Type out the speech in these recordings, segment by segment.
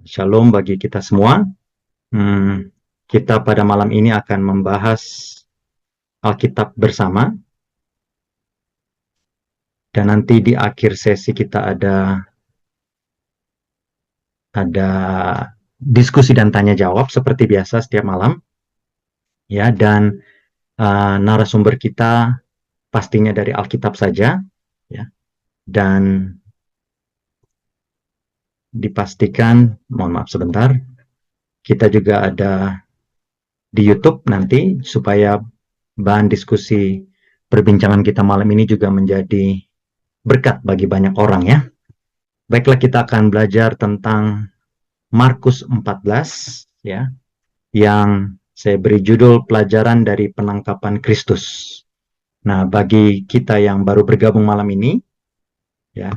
Shalom bagi kita semua. Kita pada malam ini akan membahas Alkitab bersama. Dan nanti di akhir sesi kita ada diskusi dan tanya jawab seperti biasa setiap malam. Ya, dan narasumber kita pastinya dari Alkitab saja, ya. Dan dipastikan, mohon maaf sebentar, kita juga ada di YouTube nanti supaya bahan diskusi perbincangan kita malam ini juga menjadi berkat bagi banyak orang, ya. Baiklah, kita akan belajar tentang Markus 14, ya, yang saya beri judul pelajaran dari penangkapan Kristus. Nah, bagi kita yang baru bergabung malam ini, ya,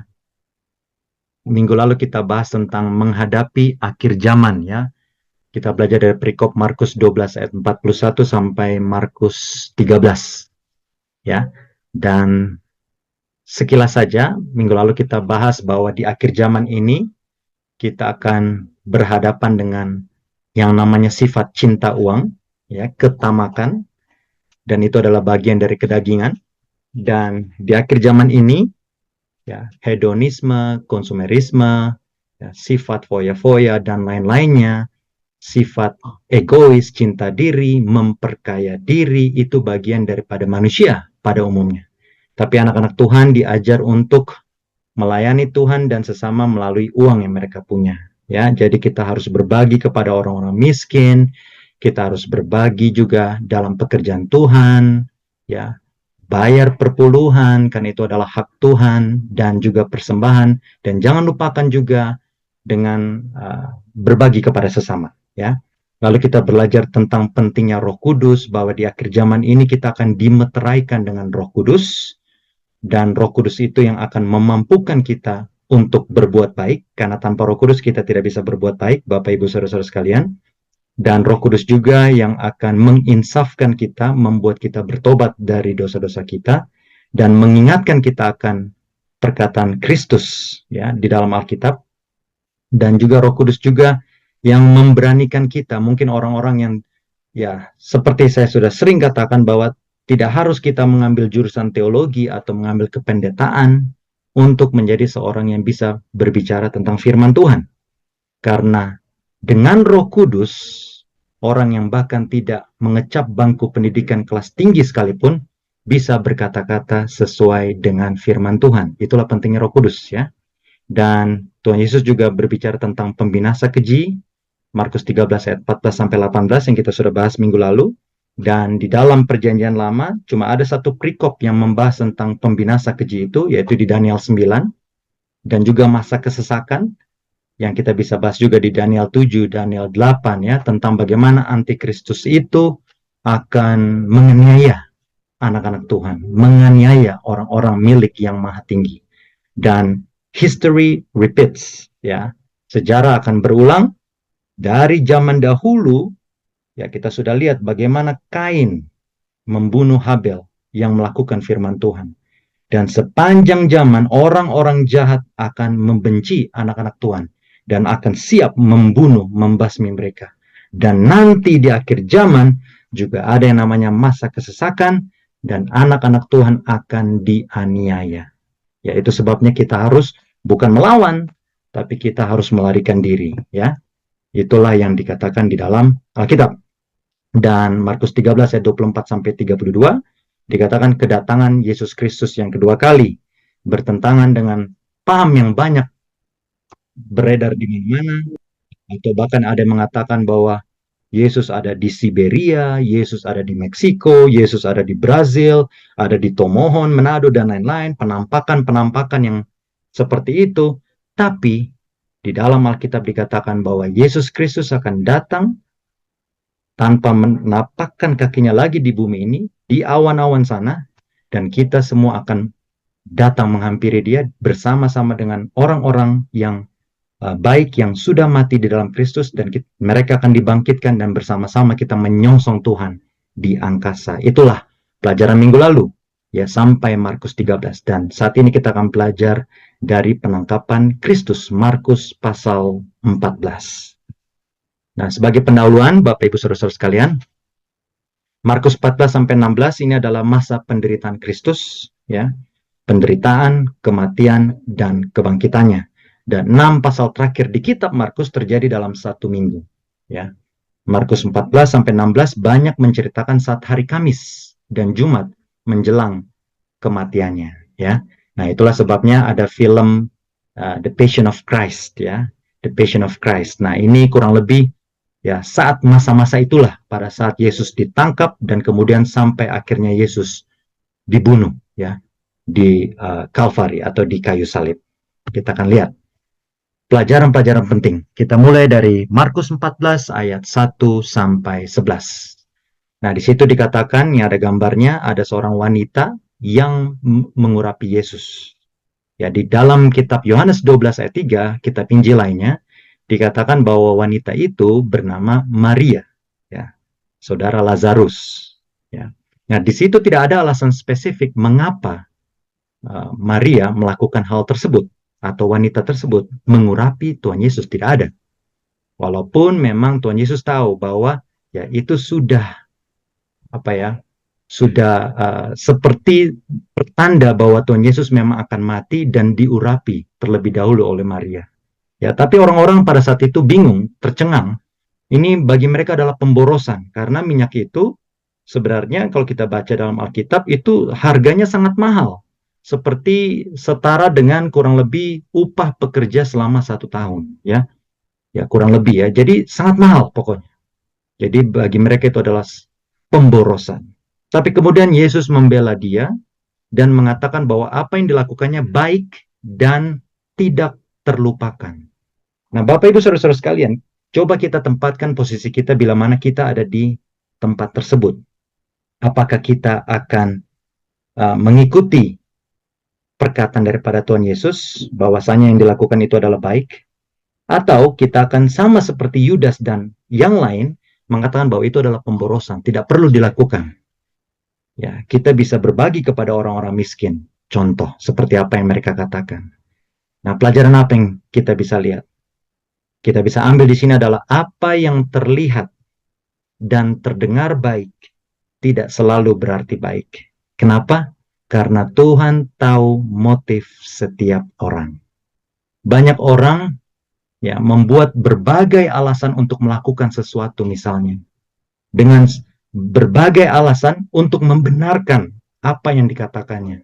minggu lalu kita bahas tentang menghadapi akhir zaman, ya. Kita belajar dari perikop Markus 12 ayat 41 sampai Markus 13, ya. Dan sekilas saja, minggu lalu kita bahas bahwa di akhir zaman ini kita akan berhadapan dengan yang namanya sifat cinta uang, ya, ketamakan, dan itu adalah bagian dari kedagingan. Dan di akhir zaman ini, ya, hedonisme, konsumerisme, ya, sifat foya-foya dan lain-lainnya, sifat egois, cinta diri, memperkaya diri, itu bagian daripada manusia pada umumnya. Tapi anak-anak Tuhan diajar untuk melayani Tuhan dan sesama melalui uang yang mereka punya. Ya, jadi kita harus berbagi kepada orang-orang miskin, kita harus berbagi juga dalam pekerjaan Tuhan, ya, bayar perpuluhan, kan itu adalah hak Tuhan, dan juga persembahan, dan jangan lupakan juga dengan berbagi kepada sesama, ya. Lalu kita belajar tentang pentingnya Roh Kudus, bahwa di akhir zaman ini kita akan dimeteraikan dengan Roh Kudus, dan Roh Kudus itu yang akan memampukan kita untuk berbuat baik, karena tanpa Roh Kudus kita tidak bisa berbuat baik, Bapak Ibu Saudara-saudara sekalian. Dan Roh Kudus juga yang akan menginsafkan kita, membuat kita bertobat dari dosa-dosa kita, dan mengingatkan kita akan perkataan Kristus, ya, di dalam Alkitab. Dan juga Roh Kudus juga yang memberanikan kita. Mungkin orang-orang yang, ya, seperti saya sudah sering katakan, bahwa tidak harus kita mengambil jurusan teologi atau mengambil kependetaan untuk menjadi seorang yang bisa berbicara tentang firman Tuhan. Karena dengan Roh Kudus, orang yang bahkan tidak mengecap bangku pendidikan kelas tinggi sekalipun bisa berkata-kata sesuai dengan firman Tuhan. Itulah pentingnya Roh Kudus, ya. Dan Tuhan Yesus juga berbicara tentang pembinasa keji, Markus 13 ayat 14 sampai 18 yang kita sudah bahas minggu lalu. Dan di dalam perjanjian lama cuma ada satu perikop yang membahas tentang pembinasa keji itu, yaitu di Daniel 9, dan juga masa kesesakan yang kita bisa bahas juga di Daniel 7, Daniel 8, ya, tentang bagaimana antikristus itu akan menganiaya anak-anak Tuhan, menganiaya orang-orang milik yang maha tinggi. Dan history repeats, ya. Sejarah akan berulang dari zaman dahulu. Ya, kita sudah lihat bagaimana Kain membunuh Habel yang melakukan firman Tuhan. Dan sepanjang zaman orang-orang jahat akan membenci anak-anak Tuhan dan akan siap membunuh, membasmi mereka. Dan nanti di akhir zaman juga ada yang namanya masa kesesakan dan anak-anak Tuhan akan dianiaya. Ya, itu sebabnya kita harus bukan melawan, tapi kita harus melarikan diri, ya. Itulah yang dikatakan di dalam Alkitab. Dan Markus 13 ayat 24 sampai 32 dikatakan kedatangan Yesus Kristus yang kedua kali bertentangan dengan paham yang banyak beredar di mana-mana, atau bahkan ada yang mengatakan bahwa Yesus ada di Siberia, Yesus ada di Meksiko, Yesus ada di Brazil, ada di Tomohon, Manado, dan lain-lain, penampakan-penampakan yang seperti itu. Tapi di dalam Alkitab dikatakan bahwa Yesus Kristus akan datang tanpa menapakkan kakinya lagi di bumi ini, di awan-awan sana, dan kita semua akan datang menghampiri dia bersama-sama dengan orang-orang yang baik yang sudah mati di dalam Kristus, dan mereka akan dibangkitkan dan bersama-sama kita menyongsong Tuhan di angkasa. Itulah pelajaran minggu lalu, ya, sampai Markus 13. Dan saat ini kita akan belajar dari penangkapan Kristus. Markus pasal 14. Nah, sebagai pendahuluan, Bapak Ibu Saudara-saudara sekalian, Markus 14 sampai 16 ini adalah masa penderitaan Kristus, ya. Penderitaan, kematian, dan kebangkitannya. Dan 6 pasal terakhir di kitab Markus terjadi dalam 1 minggu, ya. Markus 14 sampai 16 banyak menceritakan saat hari Kamis dan Jumat menjelang kematiannya, ya. Nah, itulah sebabnya ada film The Passion of Christ, ya. The Passion of Christ. Nah, ini kurang lebih ya saat masa-masa itulah, pada saat Yesus ditangkap dan kemudian sampai akhirnya Yesus dibunuh, ya, di Kalvari atau di kayu salib. Kita akan lihat pelajaran-pelajaran penting. Kita mulai dari Markus 14 ayat 1 sampai 11. Nah, di situ dikatakan, ini ada gambarnya, ada seorang wanita yang mengurapi Yesus. Ya, di dalam kitab Yohanes 12 ayat 3, kitab Injil lainnya, dikatakan bahwa wanita itu bernama Maria, ya, saudara Lazarus. Ya. Nah, di situ tidak ada alasan spesifik mengapa Maria melakukan hal tersebut atau wanita tersebut mengurapi Tuhan Yesus, tidak ada. Walaupun memang Tuhan Yesus tahu bahwa ya itu sudah seperti pertanda bahwa Tuhan Yesus memang akan mati dan diurapi terlebih dahulu oleh Maria. Ya, tapi orang-orang pada saat itu bingung, tercengang. Ini bagi mereka adalah pemborosan karena minyak itu sebenarnya kalau kita baca dalam Alkitab itu harganya sangat mahal. Seperti setara dengan kurang lebih upah pekerja selama 1 tahun, ya. Ya, kurang lebih ya. Jadi sangat mahal pokoknya. Jadi bagi mereka itu adalah pemborosan. Tapi kemudian Yesus membela dia dan mengatakan bahwa apa yang dilakukannya baik dan tidak terlupakan. Nah, Bapak Ibu Saudara-saudara sekalian, coba kita tempatkan posisi kita bila mana kita ada di tempat tersebut. Apakah kita akan mengikuti perkataan daripada Tuhan Yesus bahwasanya yang dilakukan itu adalah baik, atau kita akan sama seperti Yudas dan yang lain mengatakan bahwa itu adalah pemborosan, tidak perlu dilakukan. Ya, kita bisa berbagi kepada orang-orang miskin. Contoh seperti apa yang mereka katakan. Nah, pelajaran apa yang kita bisa lihat? Kita bisa ambil di sini adalah apa yang terlihat dan terdengar baik tidak selalu berarti baik. Kenapa? Karena Tuhan tahu motif setiap orang. Banyak orang ya membuat berbagai alasan untuk melakukan sesuatu, misalnya dengan berbagai alasan untuk membenarkan apa yang dikatakannya.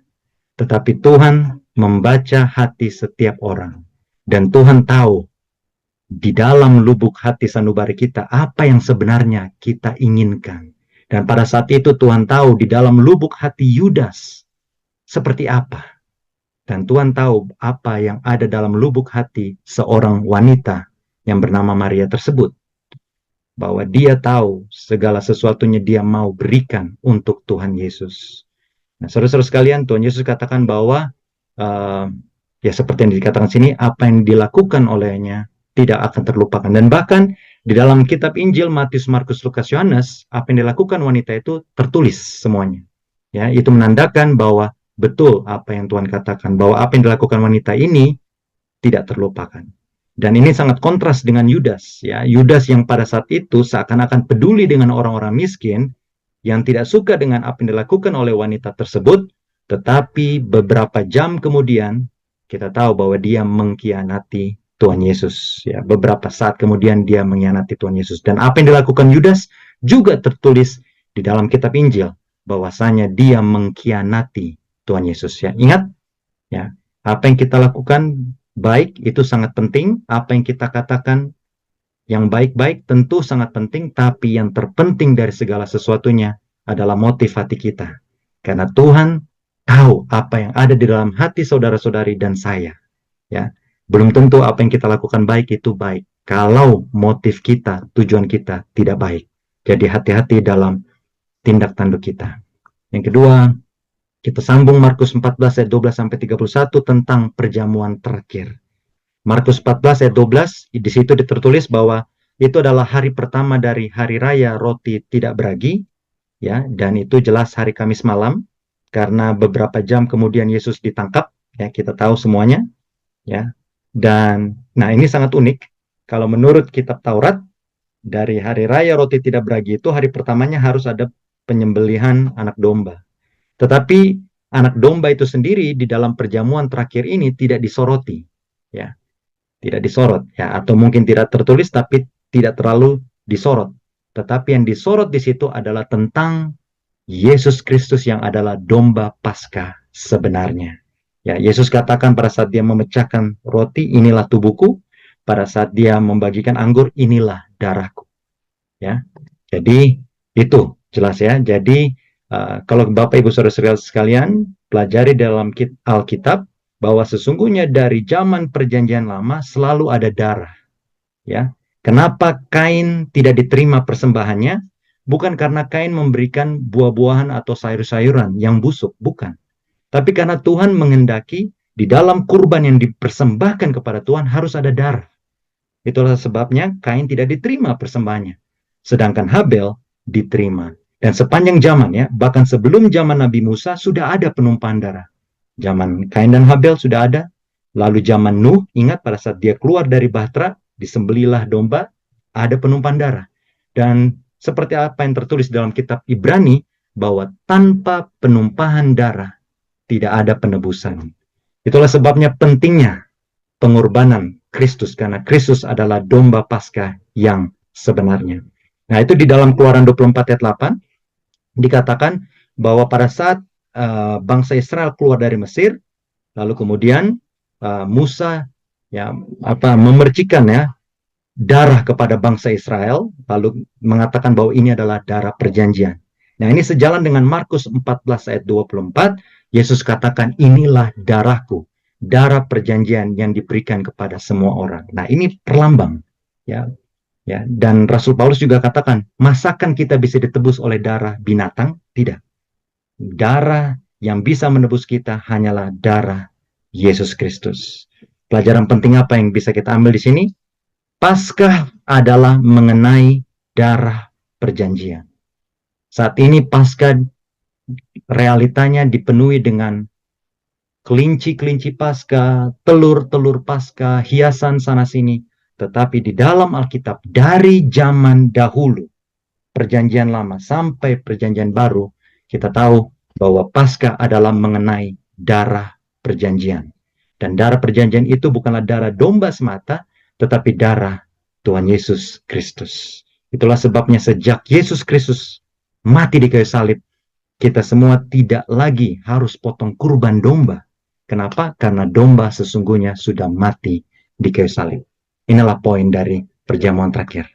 Tetapi Tuhan membaca hati setiap orang. Dan Tuhan tahu di dalam lubuk hati sanubari kita apa yang sebenarnya kita inginkan. Dan pada saat itu Tuhan tahu di dalam lubuk hati Yudas seperti apa. Dan Tuhan tahu apa yang ada dalam lubuk hati seorang wanita yang bernama Maria tersebut. Bahwa dia tahu segala sesuatunya dia mau berikan untuk Tuhan Yesus. Nah, saudara-saudara sekalian, Tuhan Yesus katakan bahwa ya seperti yang dikatakan sini, apa yang dilakukan olehnya tidak akan terlupakan. Dan bahkan di dalam kitab Injil Matius, Markus, Lukas, Yohanes, apa yang dilakukan wanita itu tertulis semuanya. Ya, itu menandakan bahwa betul apa yang Tuhan katakan, bahwa apa yang dilakukan wanita ini tidak terlupakan. Dan ini sangat kontras dengan Yudas, ya. Yudas yang pada saat itu seakan-akan peduli dengan orang-orang miskin, yang tidak suka dengan apa yang dilakukan oleh wanita tersebut, tetapi beberapa jam kemudian kita tahu bahwa dia mengkhianati Tuhan Yesus, ya. Beberapa saat kemudian dia mengkhianati Tuhan Yesus. Dan apa yang dilakukan Yudas juga tertulis di dalam kitab Injil, bahwasanya dia mengkhianati Tuhan Yesus, ya. Ingat, ya, apa yang kita lakukan baik itu sangat penting. Apa yang kita katakan yang baik-baik tentu sangat penting, tapi yang terpenting dari segala sesuatunya adalah motif hati kita. Karena Tuhan tahu apa yang ada di dalam hati saudara-saudari dan saya. Ya, belum tentu apa yang kita lakukan baik itu baik kalau motif kita, tujuan kita tidak baik. Jadi hati-hati dalam tindak tanduk kita. Yang kedua, kita sambung Markus 14 ayat 12 sampai 31 tentang perjamuan terakhir. Markus 14 ayat 12, di situ tertulis bahwa itu adalah hari pertama dari hari raya roti tidak beragi, ya, dan itu jelas hari Kamis malam karena beberapa jam kemudian Yesus ditangkap, ya, kita tahu semuanya. ya. Dan nah ini sangat unik. Kalau menurut kitab Taurat, dari hari raya roti tidak beragi itu hari pertamanya harus ada penyembelihan anak domba. Tetapi anak domba itu sendiri di dalam perjamuan terakhir ini tidak disoroti, ya, tidak disorot, ya, atau mungkin tidak tertulis tapi tidak terlalu disorot. Tetapi yang disorot di situ adalah tentang Yesus Kristus yang adalah domba Paskah sebenarnya. Ya, Yesus katakan pada saat dia memecahkan roti, inilah tubuhku. Pada saat dia membagikan anggur, inilah darahku. Ya, jadi itu jelas ya. Jadi kalau Bapak Ibu Saudara sekalian pelajari dalam Alkitab bahwa sesungguhnya dari zaman Perjanjian Lama selalu ada darah. Ya, kenapa Kain tidak diterima persembahannya? Bukan karena Kain memberikan buah-buahan atau sayur-sayuran yang busuk, bukan. Tapi karena Tuhan menghendaki di dalam kurban yang dipersembahkan kepada Tuhan harus ada darah. Itulah sebabnya Kain tidak diterima persembahannya. Sedangkan Habel diterima. Dan sepanjang zaman ya, bahkan sebelum zaman Nabi Musa sudah ada penumpahan darah. Zaman Kain dan Habel sudah ada. Lalu zaman Nuh, ingat pada saat dia keluar dari Bahtera, disembelilah domba, ada penumpahan darah. Dan seperti apa yang tertulis dalam kitab Ibrani, bahwa tanpa penumpahan darah tidak ada penebusan. Itulah sebabnya pentingnya pengorbanan Kristus, karena Kristus adalah domba Paskah yang sebenarnya. Nah, itu di dalam Keluaran 24 ayat 8 dikatakan bahwa pada saat bangsa Israel keluar dari Mesir, lalu kemudian Musa ya memercikan ya darah kepada bangsa Israel, lalu mengatakan bahwa ini adalah darah perjanjian. Nah, ini sejalan dengan Markus 14 ayat 24, Yesus katakan inilah darahku, darah perjanjian yang diberikan kepada semua orang. Nah, ini perlambang ya. Ya, dan Rasul Paulus juga katakan, masakan kita bisa ditebus oleh darah binatang? Tidak. Darah yang bisa menebus kita hanyalah darah Yesus Kristus. Pelajaran penting apa yang bisa kita ambil di sini? Paskah adalah mengenai darah perjanjian. Saat ini Paskah realitanya dipenuhi dengan kelinci-kelinci Paskah, telur-telur Paskah, hiasan sana-sini. Tetapi di dalam Alkitab dari zaman dahulu, perjanjian lama sampai perjanjian baru, kita tahu bahwa Paskah adalah mengenai darah perjanjian. Dan darah perjanjian itu bukanlah darah domba semata, tetapi darah Tuhan Yesus Kristus. Itulah sebabnya sejak Yesus Kristus mati di kayu salib, kita semua tidak lagi harus potong kurban domba. Kenapa? Karena domba sesungguhnya sudah mati di kayu salib. Inilah poin dari perjamuan terakhir.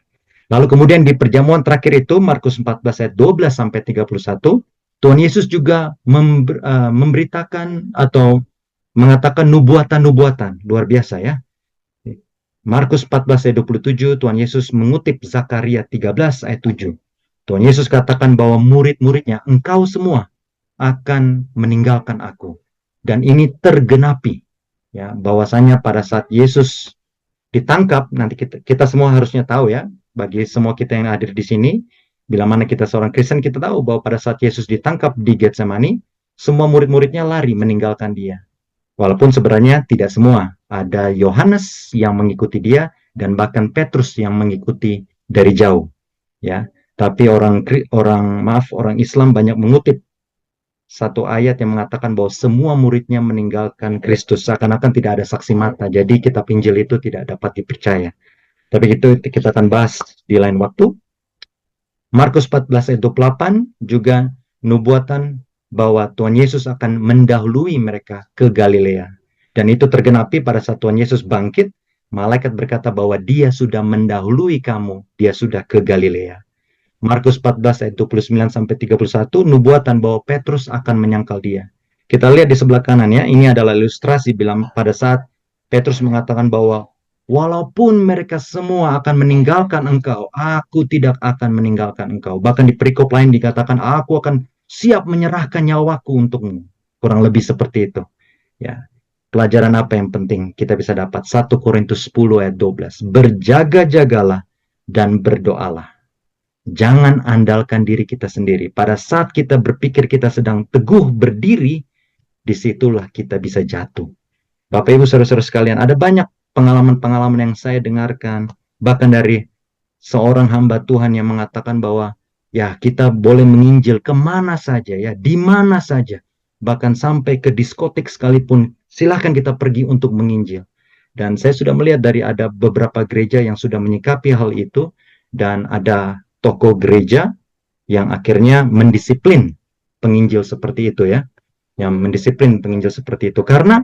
Lalu kemudian di perjamuan terakhir itu, Markus 14 ayat 12 sampai 31, Tuhan Yesus juga memberitakan atau mengatakan nubuatan-nubuatan. Luar biasa ya. Markus 14 ayat 27, Tuhan Yesus mengutip Zakaria 13 ayat 7. Tuhan Yesus katakan bahwa murid-muridnya, engkau semua akan meninggalkan aku. Dan ini tergenapi. Ya, bahwasanya pada saat Yesus ditangkap, nanti kita semua harusnya tahu ya, bagi semua kita yang hadir di sini, bila mana kita seorang Kristen, kita tahu bahwa pada saat Yesus ditangkap di Getsemani, semua murid-muridnya lari meninggalkan dia. Walaupun sebenarnya tidak semua. Ada Yohanes yang mengikuti dia dan bahkan Petrus yang mengikuti dari jauh. Ya, tapi orang Islam banyak mengutip satu ayat yang mengatakan bahwa semua muridnya meninggalkan Kristus, seakan-akan tidak ada saksi mata. Jadi kitab Injil itu tidak dapat dipercaya. Tapi itu kita akan bahas di lain waktu. Markus 14 ayat 28 juga nubuatan bahwa Tuhan Yesus akan mendahului mereka ke Galilea. Dan itu tergenapi pada saat Tuhan Yesus bangkit, malaikat berkata bahwa dia sudah mendahului kamu, dia sudah ke Galilea. Markus 14 ayat 29 sampai 31, nubuatan bahwa Petrus akan menyangkal dia. Kita lihat di sebelah kanan ya, ini adalah ilustrasi bilang pada saat Petrus mengatakan bahwa walaupun mereka semua akan meninggalkan engkau, aku tidak akan meninggalkan engkau. Bahkan di perikop lain dikatakan, aku akan siap menyerahkan nyawaku untukmu. Kurang lebih seperti itu. Ya. Pelajaran apa yang penting kita bisa dapat? 1 Korintus 10 ayat 12. Berjaga-jagalah dan berdoalah. Jangan andalkan diri kita sendiri. Pada saat kita berpikir kita sedang teguh berdiri, disitulah kita bisa jatuh. Bapak Ibu saudara-saudara sekalian, ada banyak pengalaman-pengalaman yang saya dengarkan, bahkan dari seorang hamba Tuhan yang mengatakan bahwa ya kita boleh menginjil kemana saja ya, di mana saja, bahkan sampai ke diskotik sekalipun, silahkan kita pergi untuk menginjil. Dan saya sudah melihat dari ada beberapa gereja yang sudah menyikapi hal itu, dan ada tokoh gereja yang akhirnya mendisiplin penginjil seperti itu ya, yang mendisiplin penginjil seperti itu, karena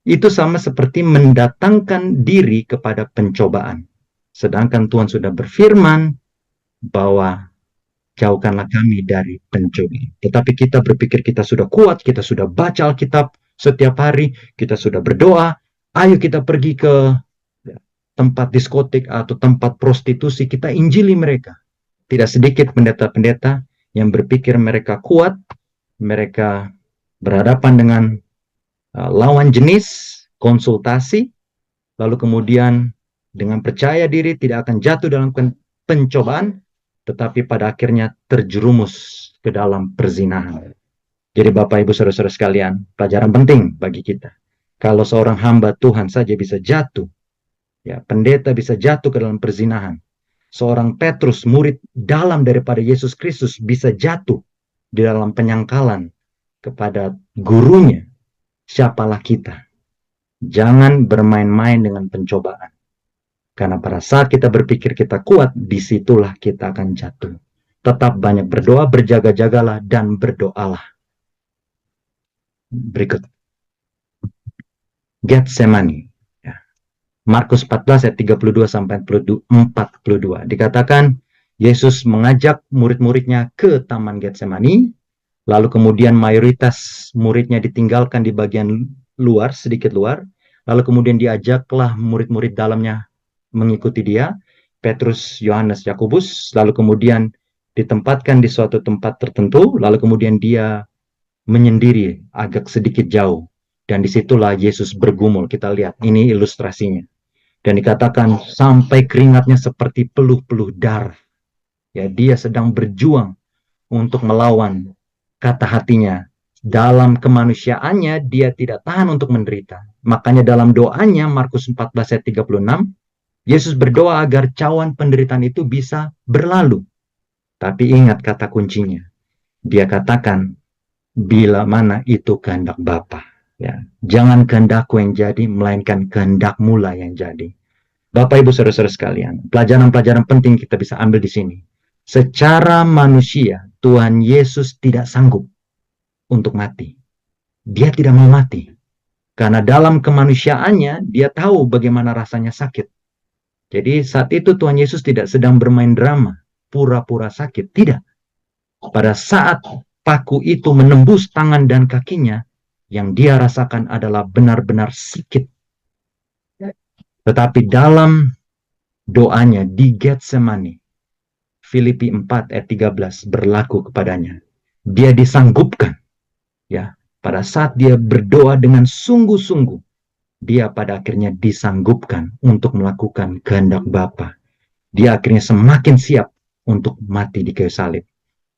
itu sama seperti mendatangkan diri kepada pencobaan. Sedangkan Tuhan sudah berfirman bahwa jauhkanlah kami dari pencobaan. Tetapi kita berpikir kita sudah kuat, kita sudah baca Alkitab setiap hari, kita sudah berdoa, ayo kita pergi ke tempat diskotik atau tempat prostitusi, kita injili mereka. Tidak sedikit pendeta-pendeta yang berpikir mereka kuat, mereka berhadapan dengan lawan jenis, konsultasi, lalu kemudian dengan percaya diri tidak akan jatuh dalam pencobaan, tetapi pada akhirnya terjerumus ke dalam perzinahan. Jadi Bapak Ibu Saudara-saudara sekalian, pelajaran penting bagi kita. Kalau seorang hamba Tuhan saja bisa jatuh, ya pendeta bisa jatuh ke dalam perzinahan. Seorang Petrus, murid dalam daripada Yesus Kristus, bisa jatuh di dalam penyangkalan kepada gurunya. Siapalah kita? Jangan bermain-main dengan pencobaan. Karena pada saat kita berpikir kita kuat, disitulah kita akan jatuh. Tetap banyak berdoa, berjaga-jagalah, dan berdoalah. Berikut. Getsemani. Ya. Markus 14 ayat 32 sampai 42. Dikatakan, Yesus mengajak murid-muridnya ke Taman Getsemani, lalu kemudian mayoritas muridnya ditinggalkan di bagian luar, sedikit luar, lalu kemudian diajaklah murid-murid dalamnya mengikuti dia, Petrus, Yohanes, Yakobus, lalu kemudian ditempatkan di suatu tempat tertentu, lalu kemudian dia menyendiri agak sedikit jauh, dan disitulah Yesus bergumul. Kita lihat, ini ilustrasinya. Dan dikatakan sampai keringatnya seperti peluh-peluh darah. Ya, dia sedang berjuang untuk melawan kata hatinya. Dalam kemanusiaannya, dia tidak tahan untuk menderita. Makanya dalam doanya, Markus 14 ayat 36, Yesus berdoa agar cawan penderitaan itu bisa berlalu. Tapi ingat kata kuncinya. Dia katakan, bila mana itu kehendak Bapa. Ya. Jangan kehendakku yang jadi, melainkan kehendakmu lah yang jadi. Bapak, Ibu, Saudara-saudara sekalian, pelajaran-pelajaran penting kita bisa ambil di sini. Secara manusia, Tuhan Yesus tidak sanggup untuk mati. Dia tidak mau mati. Karena dalam kemanusiaannya, dia tahu bagaimana rasanya sakit. Jadi saat itu Tuhan Yesus tidak sedang bermain drama, pura-pura sakit. Tidak. Pada saat paku itu menembus tangan dan kakinya, yang dia rasakan adalah benar-benar sakit. Tetapi dalam doanya di Getsemani, Filipi 4 ayat 13 berlaku kepadanya. Dia disanggupkan. Ya, pada saat dia berdoa dengan sungguh-sungguh, dia pada akhirnya disanggupkan untuk melakukan kehendak Bapa. Dia akhirnya semakin siap untuk mati di kayu salib.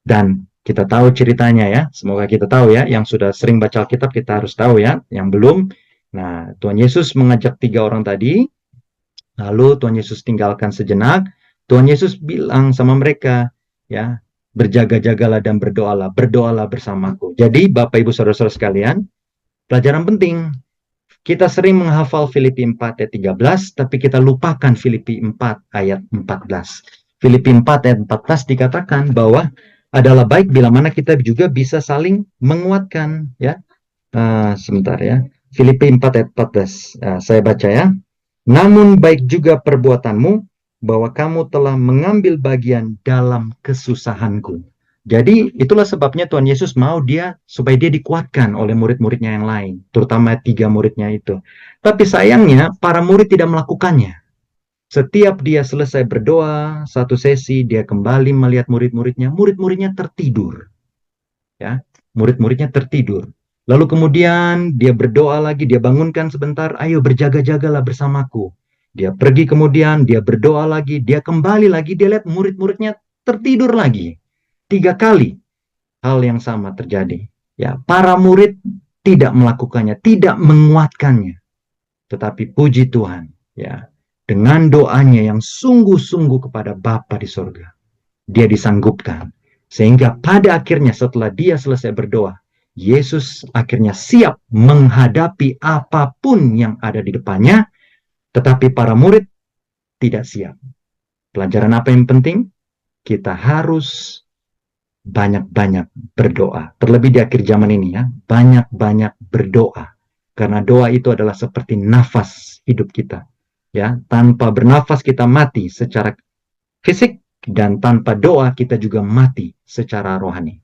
Dan kita tahu ceritanya ya, semoga kita tahu ya, yang sudah sering baca Alkitab kita harus tahu ya, yang belum. Nah, Tuhan Yesus mengajak 3 orang tadi, lalu Tuhan Yesus tinggalkan sejenak, Tuhan Yesus bilang sama mereka, ya, berjaga-jagalah dan berdoalah bersamaku. Jadi Bapak Ibu Saudara-saudara sekalian, pelajaran penting, kita sering menghafal Filipi 4 ayat 13, tapi kita lupakan Filipi 4 ayat 14. Filipi 4 ayat 14 dikatakan bahwa adalah baik bila mana kita juga bisa saling menguatkan. Ya, sebentar ya. Filipi 4 ayat 14, saya baca ya. Namun baik juga perbuatanmu, bahwa kamu telah mengambil bagian dalam kesusahanku. Jadi itulah sebabnya Tuhan Yesus mau supaya dia dikuatkan oleh murid-muridnya yang lain, terutama 3 muridnya itu. Tapi sayangnya para murid tidak melakukannya. Setiap dia selesai berdoa, satu sesi dia kembali melihat murid-muridnya, murid-muridnya tertidur. Ya, murid-muridnya tertidur. Lalu kemudian dia berdoa lagi, dia bangunkan sebentar, ayo berjaga-jagalah bersamaku. Dia pergi kemudian, dia berdoa lagi, dia kembali lagi, dia lihat murid-muridnya tertidur lagi. 3 kali hal yang sama terjadi. Ya, para murid tidak melakukannya, tidak menguatkannya. Tetapi puji Tuhan, ya, dengan doanya yang sungguh-sungguh kepada Bapa di sorga, dia disanggupkan. Sehingga pada akhirnya setelah dia selesai berdoa, Yesus akhirnya siap menghadapi apapun yang ada di depannya, tetapi para murid tidak siap. Pelajaran apa yang penting? Kita harus banyak-banyak berdoa. Terlebih di akhir zaman ini ya, banyak-banyak berdoa. Karena doa itu adalah seperti nafas hidup kita. Ya, tanpa bernafas kita mati secara fisik, dan tanpa doa kita juga mati secara rohani.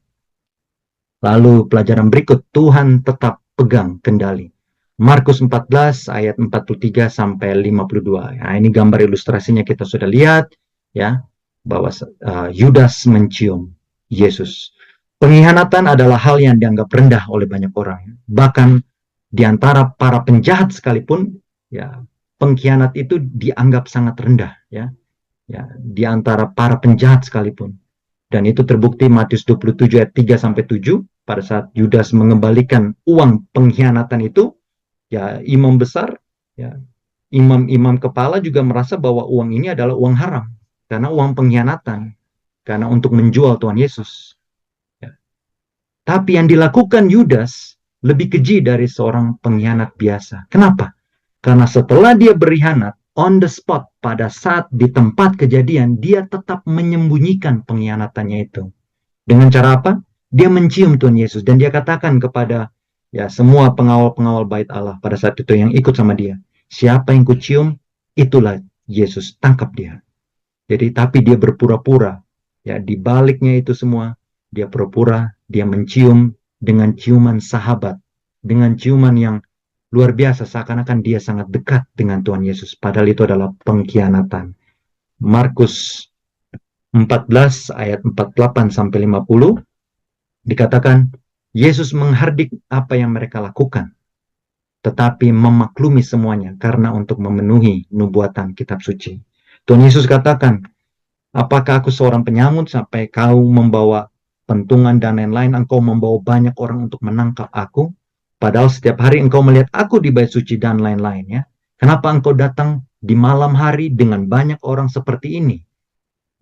Lalu pelajaran berikut, Tuhan tetap pegang kendali. Markus 14 ayat 43 sampai 52. Nah, ini gambar ilustrasinya kita sudah lihat ya, bahwa Yudas mencium Yesus. Pengkhianatan adalah hal yang dianggap rendah oleh banyak orang. Bahkan di antara para penjahat sekalipun ya, pengkhianat itu dianggap sangat rendah ya. Ya, di antara para penjahat sekalipun. Dan itu terbukti Matius 27 ayat 3 sampai 7 pada saat Yudas mengembalikan uang pengkhianatan itu, ya imam besar, ya imam-imam kepala juga merasa bahwa uang ini adalah uang haram karena uang pengkhianatan, karena untuk menjual Tuhan Yesus. Ya. Tapi yang dilakukan Yudas lebih keji dari seorang pengkhianat biasa. Kenapa? Karena setelah dia berkhianat, on the spot, pada saat di tempat kejadian, dia tetap menyembunyikan pengkhianatannya itu. Dengan cara apa? Dia mencium Tuhan Yesus dan dia katakan kepada ya semua pengawal-pengawal bait Allah pada saat itu yang ikut sama dia, siapa yang kucium, itulah Yesus, tangkap dia. Jadi tapi dia berpura-pura, ya di baliknya itu semua, dia pura-pura, dia mencium dengan ciuman sahabat, dengan ciuman yang luar biasa, seakan-akan dia sangat dekat dengan Tuhan Yesus, padahal itu adalah pengkhianatan. Markus 14 ayat 48 sampai 50 dikatakan, Yesus menghardik apa yang mereka lakukan, tetapi memaklumi semuanya karena untuk memenuhi nubuatan kitab suci. Tuhan Yesus katakan, apakah aku seorang penyamun sampai kau membawa pentungan dan lain-lain, engkau membawa banyak orang untuk menangkap aku? Padahal setiap hari engkau melihat aku di bait suci dan lain-lain ya. Kenapa engkau datang di malam hari dengan banyak orang seperti ini?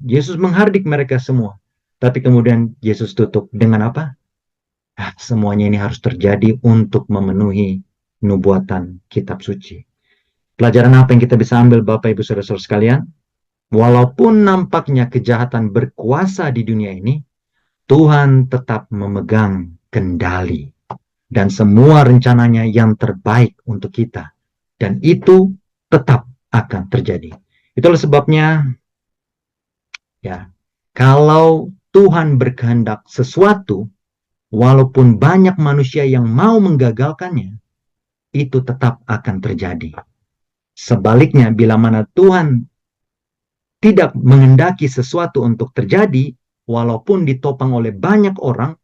Yesus menghardik mereka semua. Tapi kemudian Yesus tutup dengan apa? Semuanya ini harus terjadi untuk memenuhi nubuatan kitab suci. Pelajaran apa yang kita bisa ambil Bapak Ibu Saudara-saudara sekalian? Walaupun nampaknya kejahatan berkuasa di dunia ini, Tuhan tetap memegang kendali. Dan semua rencananya yang terbaik untuk kita. Dan itu tetap akan terjadi. Itulah sebabnya, ya, kalau Tuhan berkehendak sesuatu, walaupun banyak manusia yang mau menggagalkannya, itu tetap akan terjadi. Sebaliknya, bila mana Tuhan tidak menghendaki sesuatu untuk terjadi, walaupun ditopang oleh banyak orang,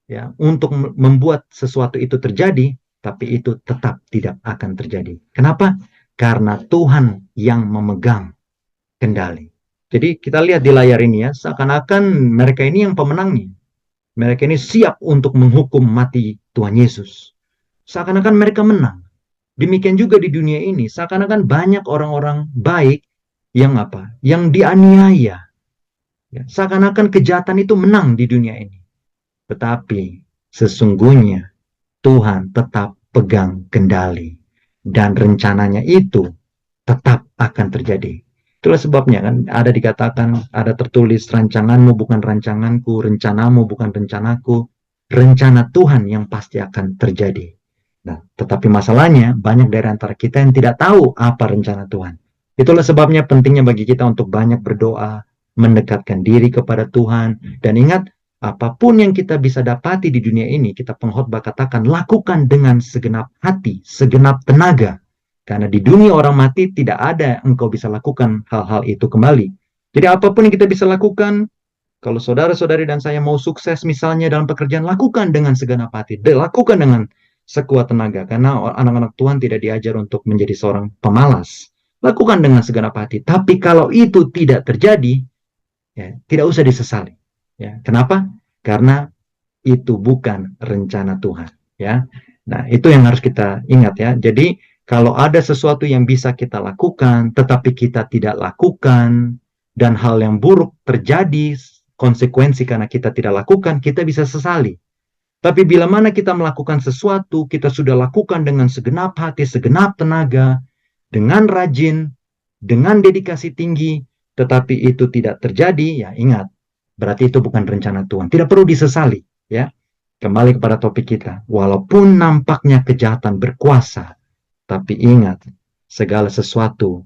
ya, untuk membuat sesuatu itu terjadi, tapi itu tetap tidak akan terjadi. Kenapa? Karena Tuhan yang memegang kendali. Jadi kita lihat di layar ini ya, seakan-akan mereka ini yang pemenangnya. Mereka ini siap untuk menghukum mati Tuhan Yesus. Seakan-akan mereka menang. Demikian juga di dunia ini, seakan-akan banyak orang-orang baik yang apa? Yang dianiaya. Ya, seakan-akan kejahatan itu menang di dunia ini. Tetapi sesungguhnya Tuhan tetap pegang kendali. Dan rencananya itu tetap akan terjadi. Itulah sebabnya kan ada dikatakan, ada tertulis, rancanganmu bukan rancanganku, rencanamu bukan rencanaku, rencana Tuhan yang pasti akan terjadi. Nah, tetapi masalahnya banyak dari antara kita yang tidak tahu apa rencana Tuhan. Itulah sebabnya pentingnya bagi kita untuk banyak berdoa, mendekatkan diri kepada Tuhan, dan ingat, apapun yang kita bisa dapati di dunia ini, kita pengkhotbah katakan, lakukan dengan segenap hati, segenap tenaga. Karena di dunia orang mati tidak ada engkau bisa lakukan hal-hal itu kembali. Jadi apapun yang kita bisa lakukan, kalau saudara-saudari dan saya mau sukses misalnya dalam pekerjaan, lakukan dengan segenap hati. Lakukan dengan sekuat tenaga. Karena anak-anak Tuhan tidak diajar untuk menjadi seorang pemalas. Lakukan dengan segenap hati. Tapi kalau itu tidak terjadi, ya, tidak usah disesali. Ya, kenapa? Karena itu bukan rencana Tuhan. Ya, nah itu yang harus kita ingat ya. Jadi Kalau ada sesuatu yang bisa kita lakukan, tetapi kita tidak lakukan, dan hal yang buruk terjadi, konsekuensi karena kita tidak lakukan, kita bisa sesali. Tapi bila mana kita melakukan sesuatu, kita sudah lakukan dengan segenap hati, segenap tenaga, dengan rajin, dengan dedikasi tinggi, tetapi itu tidak terjadi, ya ingat, berarti itu bukan rencana Tuhan. Tidak perlu disesali, ya. Kembali kepada topik kita. Walaupun nampaknya kejahatan berkuasa, tapi ingat, segala sesuatu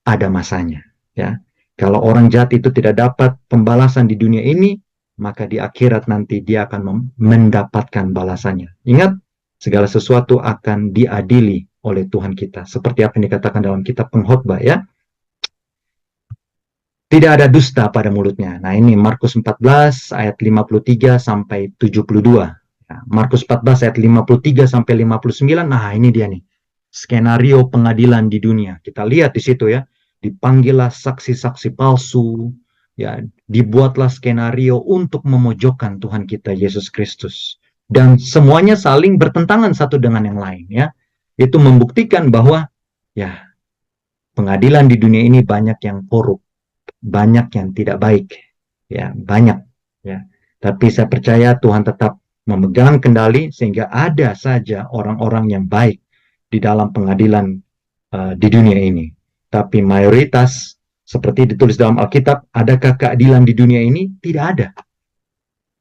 ada masanya, ya. Kalau orang jahat itu tidak dapat pembalasan di dunia ini, maka di akhirat nanti dia akan mendapatkan balasannya. Ingat, segala sesuatu akan diadili oleh Tuhan kita. Seperti apa yang dikatakan dalam kitab Pengkhotbah, ya. Tidak ada dusta pada mulutnya. Nah, ini Markus 14 ayat 53 sampai 72. Ya, Markus 14 ayat 53 sampai 59. Nah, ini dia nih. Skenario pengadilan di dunia. Kita lihat di situ ya. Dipanggillah saksi-saksi palsu, ya, dibuatlah skenario untuk memojokkan Tuhan kita Yesus Kristus. Dan semuanya saling bertentangan satu dengan yang lain, ya. Itu membuktikan bahwa ya, pengadilan di dunia ini banyak yang korup, banyak yang tidak baik, ya, banyak, ya. Tapi saya percaya Tuhan tetap memegang kendali sehingga ada saja orang-orang yang baik di dalam pengadilan di dunia ini. Tapi mayoritas seperti ditulis dalam Alkitab, adakah keadilan di dunia ini? Tidak ada.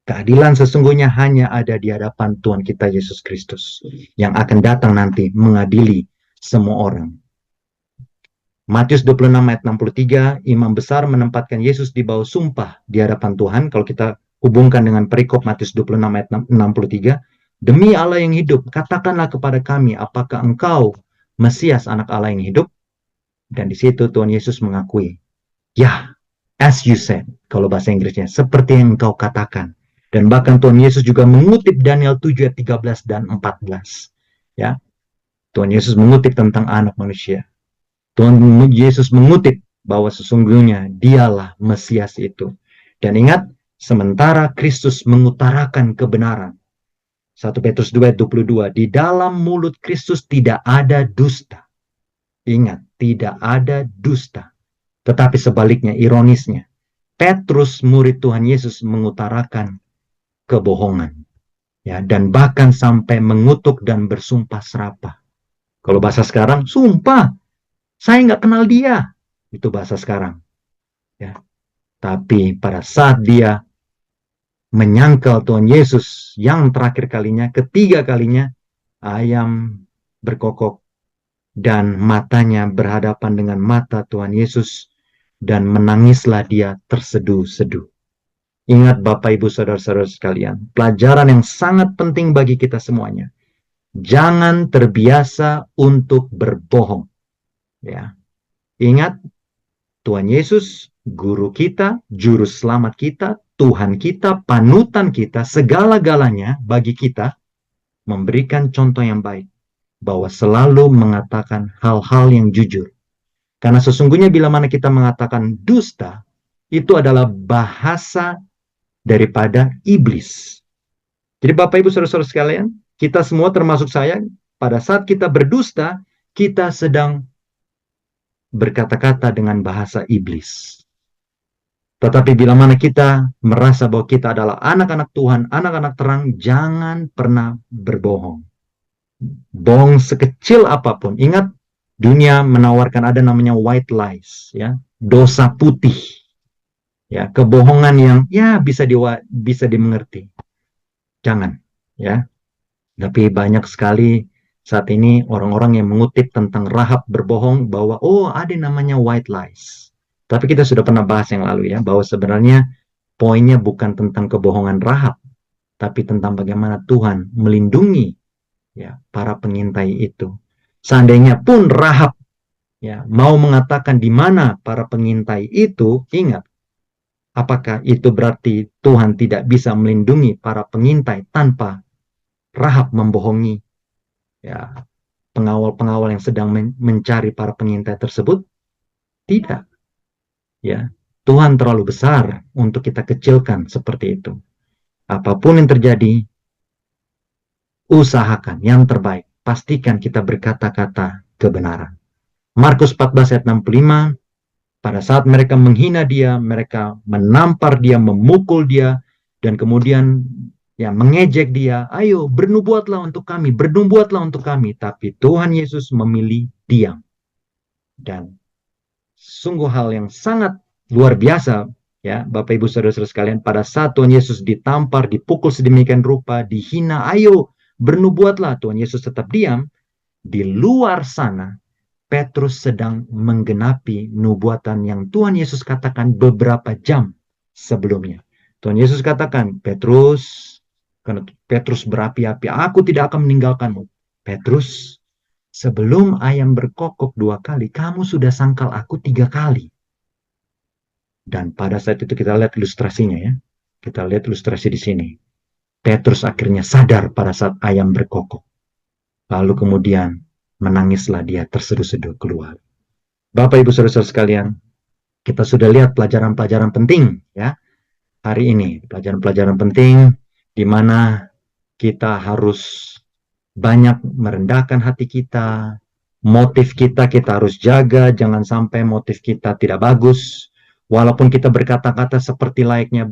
Keadilan sesungguhnya hanya ada di hadapan Tuhan kita Yesus Kristus yang akan datang nanti mengadili semua orang. Matius 26 ayat 63, imam besar menempatkan Yesus di bawah sumpah di hadapan Tuhan. Kalau kita hubungkan dengan perikop Matius 26 ayat 63, demi Allah yang hidup, katakanlah kepada kami, apakah engkau Mesias anak Allah yang hidup? Dan di situ Tuhan Yesus mengakui, ya, as you said, kalau bahasa Inggrisnya, seperti yang engkau katakan. Dan bahkan Tuhan Yesus juga mengutip Daniel 7 ayat 13 dan 14. Ya, Tuhan Yesus mengutip tentang anak manusia. Tuhan Yesus mengutip bahwa sesungguhnya dialah Mesias itu. Dan ingat, sementara Kristus mengutarakan kebenaran. 1 Petrus 2 ayat 22, di dalam mulut Kristus tidak ada dusta. Ingat, tidak ada dusta. Tetapi sebaliknya, ironisnya, Petrus, murid Tuhan Yesus, mengutarakan kebohongan. Ya, dan bahkan sampai mengutuk dan bersumpah serapah. Kalau bahasa sekarang, sumpah, saya nggak kenal dia. Itu bahasa sekarang. Ya. Tapi pada saat dia menyangkal Tuhan Yesus yang terakhir kalinya, ketiga kalinya, ayam berkokok dan matanya berhadapan dengan mata Tuhan Yesus dan menangislah dia terseduh-seduh. Ingat Bapak Ibu Saudara-saudara sekalian, pelajaran yang sangat penting bagi kita semuanya. Jangan terbiasa untuk berbohong. Ya. Ingat, Tuhan Yesus, guru kita, juru selamat kita, Tuhan kita, panutan kita, segala-galanya bagi kita, memberikan contoh yang baik, bahwa selalu mengatakan hal-hal yang jujur. Karena sesungguhnya bila mana kita mengatakan dusta, itu adalah bahasa daripada iblis. Jadi Bapak Ibu Saudara-saudara sekalian, kita semua termasuk saya, pada saat kita berdusta, kita sedang berkata-kata dengan bahasa iblis. Tetapi bila mana kita merasa bahwa kita adalah anak-anak Tuhan, anak-anak terang, jangan pernah berbohong. Bohong sekecil apapun. Ingat, dunia menawarkan ada namanya white lies, ya, dosa putih, ya, kebohongan yang ya bisa dimengerti. Jangan, ya. Tapi banyak sekali saat ini orang-orang yang mengutip tentang Rahab berbohong bahwa oh ada namanya white lies. Tapi kita sudah pernah bahas yang lalu ya, bahwa sebenarnya poinnya bukan tentang kebohongan Rahab, tapi tentang bagaimana Tuhan melindungi ya para pengintai itu. Seandainya pun Rahab ya mau mengatakan di mana para pengintai itu, ingat, apakah itu berarti Tuhan tidak bisa melindungi para pengintai tanpa Rahab membohongi ya pengawal-pengawal yang sedang mencari para pengintai tersebut? Tidak. Ya, Tuhan terlalu besar untuk kita kecilkan seperti itu. Apapun yang terjadi, usahakan yang terbaik. Pastikan kita berkata-kata kebenaran. Markus 14 ayat 65, pada saat mereka menghina dia, mereka menampar dia, memukul dia, dan kemudian ya mengejek dia, ayo bernubuatlah untuk kami, bernubuatlah untuk kami. Tapi Tuhan Yesus memilih diam. Dan sungguh hal yang sangat luar biasa, ya Bapak Ibu Saudara-saudara sekalian, pada saat Tuhan Yesus ditampar, dipukul sedemikian rupa, dihina, ayo bernubuatlah, Tuhan Yesus tetap diam. Di luar sana Petrus sedang menggenapi nubuatan yang Tuhan Yesus katakan beberapa jam sebelumnya. Tuhan Yesus katakan, Petrus, karena Petrus berapi-api, aku tidak akan meninggalkanmu. Petrus, sebelum ayam berkokok 2 kali, kamu sudah sangkal aku 3 kali. Dan pada saat itu kita lihat ilustrasinya ya. Kita lihat ilustrasi di sini. Petrus akhirnya sadar pada saat ayam berkokok. Lalu kemudian menangislah dia terseduh-seduh keluar. Bapak Ibu Saudara-saudara sekalian, kita sudah lihat pelajaran-pelajaran penting ya hari ini. Pelajaran-pelajaran penting di mana kita harus banyak merendahkan hati kita, motif kita harus jaga, jangan sampai motif kita tidak bagus. Walaupun kita berkata-kata seperti layaknya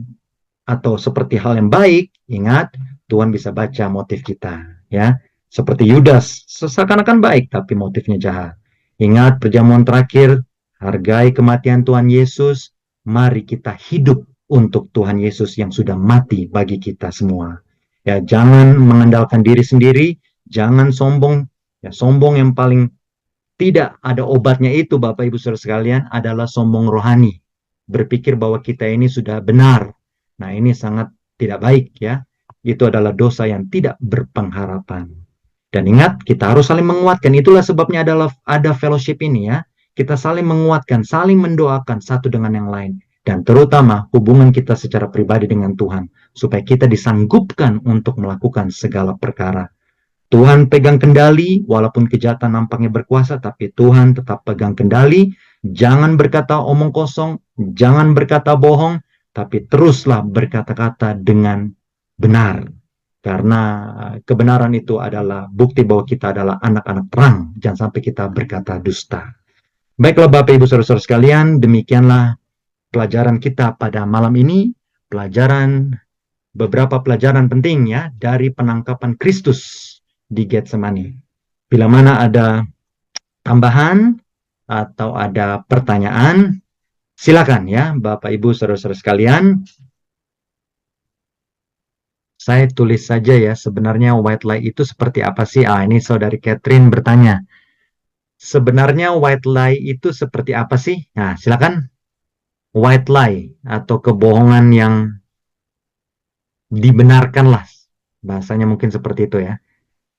atau seperti hal yang baik, ingat Tuhan bisa baca motif kita, ya. Seperti Yudas, seakan-akan baik tapi motifnya jahat. Ingat perjamuan terakhir, hargai kematian Tuhan Yesus, mari kita hidup untuk Tuhan Yesus yang sudah mati bagi kita semua. Ya, jangan mengandalkan diri sendiri, jangan sombong. Ya, sombong yang paling tidak ada obatnya itu Bapak Ibu Saudara sekalian adalah sombong rohani. Berpikir bahwa kita ini sudah benar. Nah, ini sangat tidak baik ya. Itu adalah dosa yang tidak berpengharapan. Dan ingat, kita harus saling menguatkan. Itulah sebabnya ada fellowship ini ya. Kita saling menguatkan, saling mendoakan satu dengan yang lain. Dan terutama hubungan kita secara pribadi dengan Tuhan. Supaya kita disanggupkan untuk melakukan segala perkara. Tuhan pegang kendali, walaupun kejahatan nampaknya berkuasa, tapi Tuhan tetap pegang kendali. Jangan berkata omong kosong, jangan berkata bohong, tapi teruslah berkata-kata dengan benar. Karena kebenaran itu adalah bukti bahwa kita adalah anak-anak terang. Jangan sampai kita berkata dusta. Baiklah Bapak Ibu Saudara-saudara sekalian, demikianlah pelajaran kita pada malam ini. Beberapa pelajaran penting ya dari penangkapan Kristus di Getsemani. Bila mana ada tambahan atau ada pertanyaan, silakan ya Bapak Ibu Saudara-saudara sekalian. Saya tulis saja ya, sebenarnya white lie itu seperti apa sih? Ini Saudari Catherine bertanya. Sebenarnya white lie itu seperti apa sih? Nah, silakan. White lie atau kebohongan yang dibenarkan lah. Bahasanya mungkin seperti itu ya.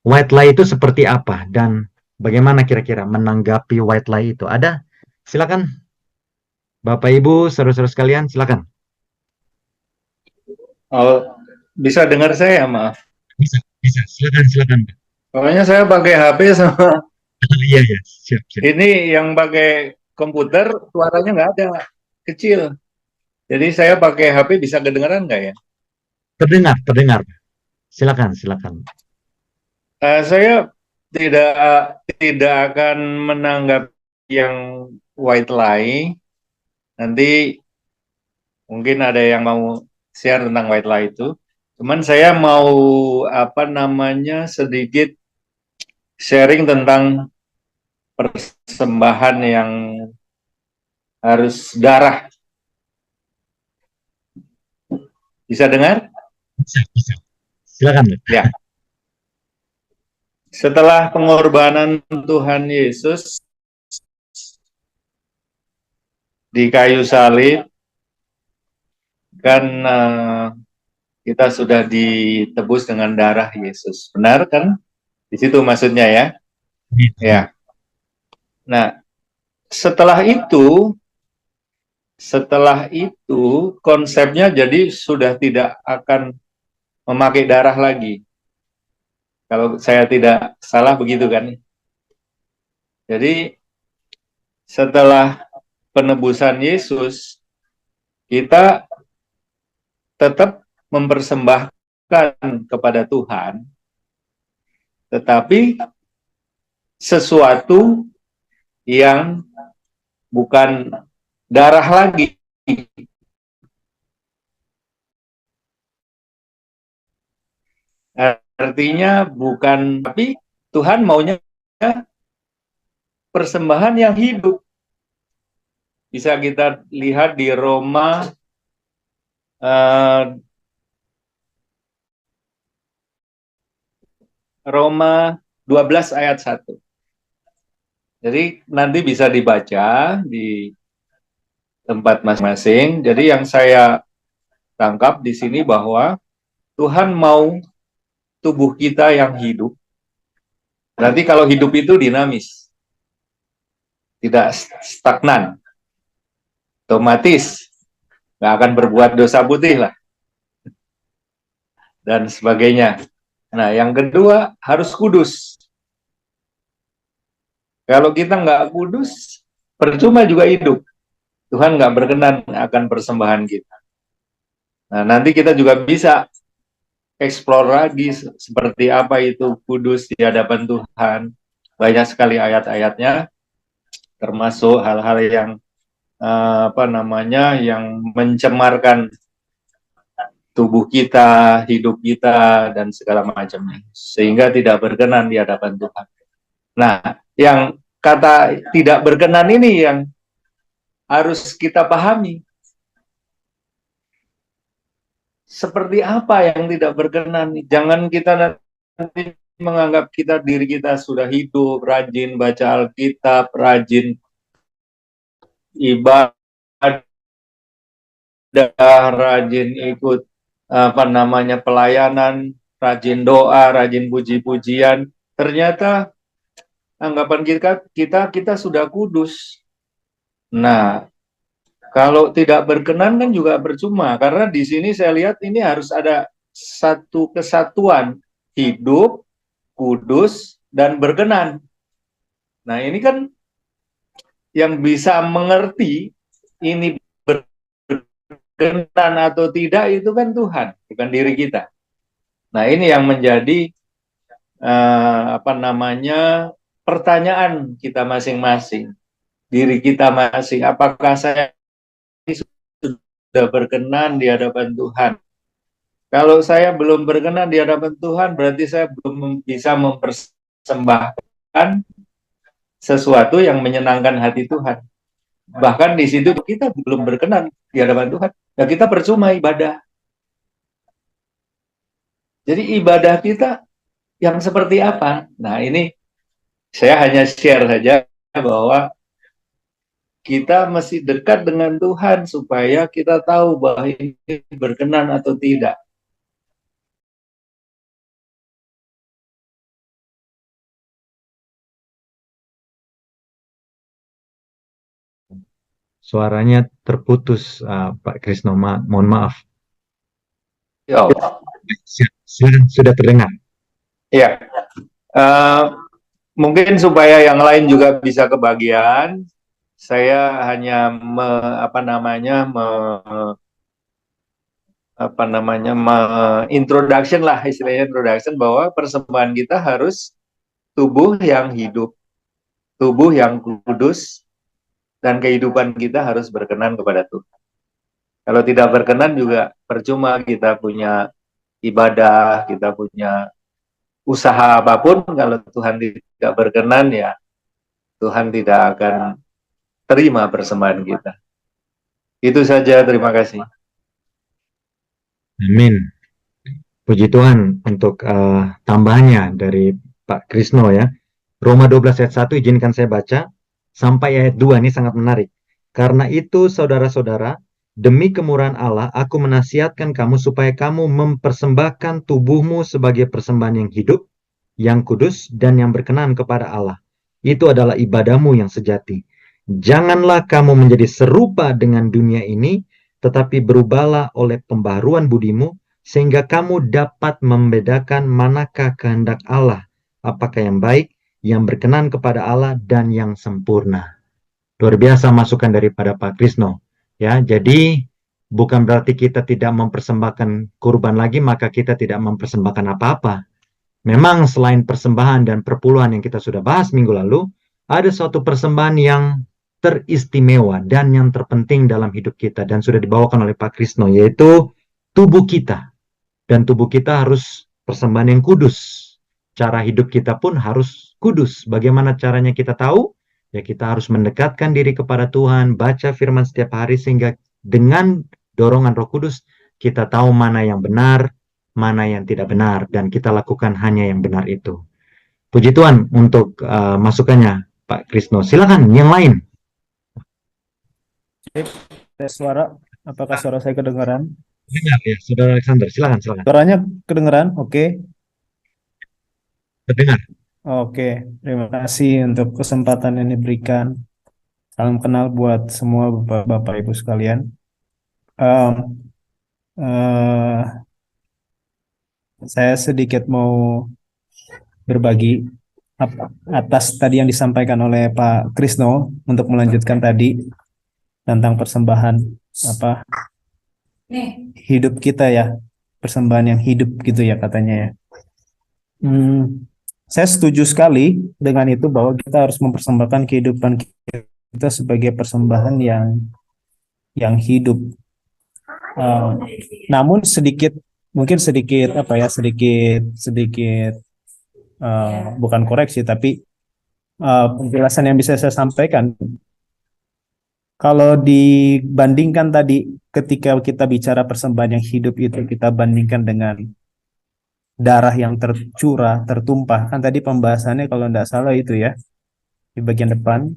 White lie itu seperti apa dan bagaimana kira-kira menanggapi white lie itu? Ada? Silakan. Bapak Ibu, saudara-saudara sekalian, silakan. Oh, bisa dengar saya, maaf. Bisa. Silakan. Pokoknya saya pakai HP sama Iya, siap. ini yang pakai komputer, suaranya nggak ada, kecil. Jadi saya pakai HP bisa kedengaran nggak ya? Terdengar. Silakan. Saya tidak akan menanggapi yang white lie. Nanti mungkin ada yang mau share tentang white lie itu. Cuman saya mau sedikit sharing tentang persembahan yang harus darah. Bisa dengar? Bisa. Silakan. Ya. Setelah pengorbanan Tuhan Yesus di kayu salib, kan kita sudah ditebus dengan darah Yesus. Benar kan? Di situ maksudnya ya. Ya. Nah, setelah itu konsepnya jadi sudah tidak akan memakai darah lagi. Kalau saya tidak salah begitu kan. Jadi setelah penebusan Yesus, kita tetap mempersembahkan kepada Tuhan, tetapi sesuatu yang bukan darah lagi. Artinya bukan, tapi Tuhan maunya persembahan yang hidup. Bisa kita lihat di Roma Roma 12 ayat 1. Jadi nanti bisa dibaca di tempat masing-masing. Jadi yang saya tangkap di sini bahwa Tuhan mau tubuh kita yang hidup. Berarti kalau hidup itu dinamis, tidak stagnan, otomatis nggak akan berbuat dosa putih lah, dan sebagainya. Nah, yang kedua harus kudus. Kalau kita nggak kudus, percuma juga hidup. Tuhan nggak berkenan akan persembahan kita. Nah, nanti kita juga bisa eksplor lagi seperti apa itu kudus di hadapan Tuhan. Banyak sekali ayat-ayatnya, termasuk hal-hal yang yang mencemarkan tubuh kita, hidup kita, dan segala macamnya, sehingga tidak berkenan di hadapan Tuhan. Nah, yang kata tidak berkenan ini yang harus kita pahami. Seperti apa yang tidak berkenan? Jangan kita nanti menganggap diri kita sudah hidup, rajin baca Alkitab, rajin ibadah, rajin ikut pelayanan, rajin doa, rajin puji-pujian. Ternyata anggapan kita sudah kudus. Nah, kalau tidak berkenan kan juga percuma, karena di sini saya lihat ini harus ada satu kesatuan, hidup, kudus, dan berkenan. Nah, ini kan yang bisa mengerti ini berkenan atau tidak itu kan Tuhan, bukan diri kita. Nah, ini yang menjadi pertanyaan kita masing-masing, diri kita masing, apakah saya sudah berkenan di hadapan Tuhan? Kalau saya belum berkenan di hadapan Tuhan, berarti saya belum bisa mempersembahkan sesuatu yang menyenangkan hati Tuhan. Bahkan di situ kita belum berkenan di hadapan Tuhan, ya kita percuma ibadah. Jadi ibadah kita yang seperti apa? Nah, ini saya hanya share saja bahwa kita masih dekat dengan Tuhan supaya kita tahu bahwa ini berkenan atau tidak. Suaranya terputus, Pak Krisno. Mohon maaf. Yo. Sudah terdengar. Ya, mungkin supaya yang lain juga bisa kebagian, saya hanya introduction lah, istilahnya introduction, bahwa persembahan kita harus tubuh yang hidup, tubuh yang kudus, dan kehidupan kita harus berkenan kepada Tuhan. Kalau tidak berkenan juga percuma kita punya ibadah, kita punya usaha apapun, kalau Tuhan tidak berkenan, ya Tuhan tidak akan terima persembahan kita. Itu saja, terima kasih. Amin. Puji Tuhan untuk tambahannya dari Pak Krisno ya. Roma 12 ayat 1, izinkan saya baca sampai ayat 2, ini sangat menarik. Karena itu saudara-saudara, demi kemurahan Allah, aku menasihatkan kamu supaya kamu mempersembahkan tubuhmu sebagai persembahan yang hidup, yang kudus, dan yang berkenan kepada Allah. Itu adalah ibadahmu yang sejati. Janganlah kamu menjadi serupa dengan dunia ini, tetapi berubahlah oleh pembaharuan budimu, sehingga kamu dapat membedakan manakah kehendak Allah, apakah yang baik, yang berkenan kepada Allah, dan yang sempurna. Luar biasa masukan daripada Pak Krisno. Ya, jadi bukan berarti kita tidak mempersembahkan kurban lagi, maka kita tidak mempersembahkan apa-apa. memang selain persembahan dan perpuluhan yang kita sudah bahas minggu lalu, ada suatu persembahan yang teristimewa dan yang terpenting dalam hidup kita dan sudah dibawakan oleh Pak Krisno, yaitu tubuh kita. Dan tubuh kita harus persembahan yang kudus. Cara hidup kita pun harus kudus. Bagaimana caranya kita tahu? Ya kita harus mendekatkan diri kepada Tuhan, baca firman setiap hari sehingga dengan dorongan Roh Kudus kita tahu mana yang benar, mana yang tidak benar, dan kita lakukan hanya yang benar itu. Puji Tuhan untuk masukannya Pak Krisno. Silakan yang lain. Tes suara, apakah suara saya kedengaran? Dengar ya, Saudara Alexander. Silakan, silakan. Suaranya kedengaran? Oke. Terdengar. Oke, terima kasih untuk kesempatan yang diberikan. Salam kenal buat semua Bapak Ibu sekalian. Em, eh, saya sedikit mau berbagi atas tadi yang disampaikan oleh Pak Krisno untuk melanjutkan tadi tentang persembahan apa hidup kita ya, persembahan yang hidup gitu ya katanya ya. Saya setuju sekali dengan itu bahwa kita harus mempersembahkan kehidupan kita sebagai persembahan yang hidup. Namun mungkin sedikit apa ya, sedikit bukan koreksi tapi penjelasan yang bisa saya sampaikan. Kalau dibandingkan tadi ketika kita bicara persembahan yang hidup itu kita bandingkan dengan darah yang tercurah, tertumpah. Kan tadi pembahasannya kalau tidak salah itu ya, di bagian depan,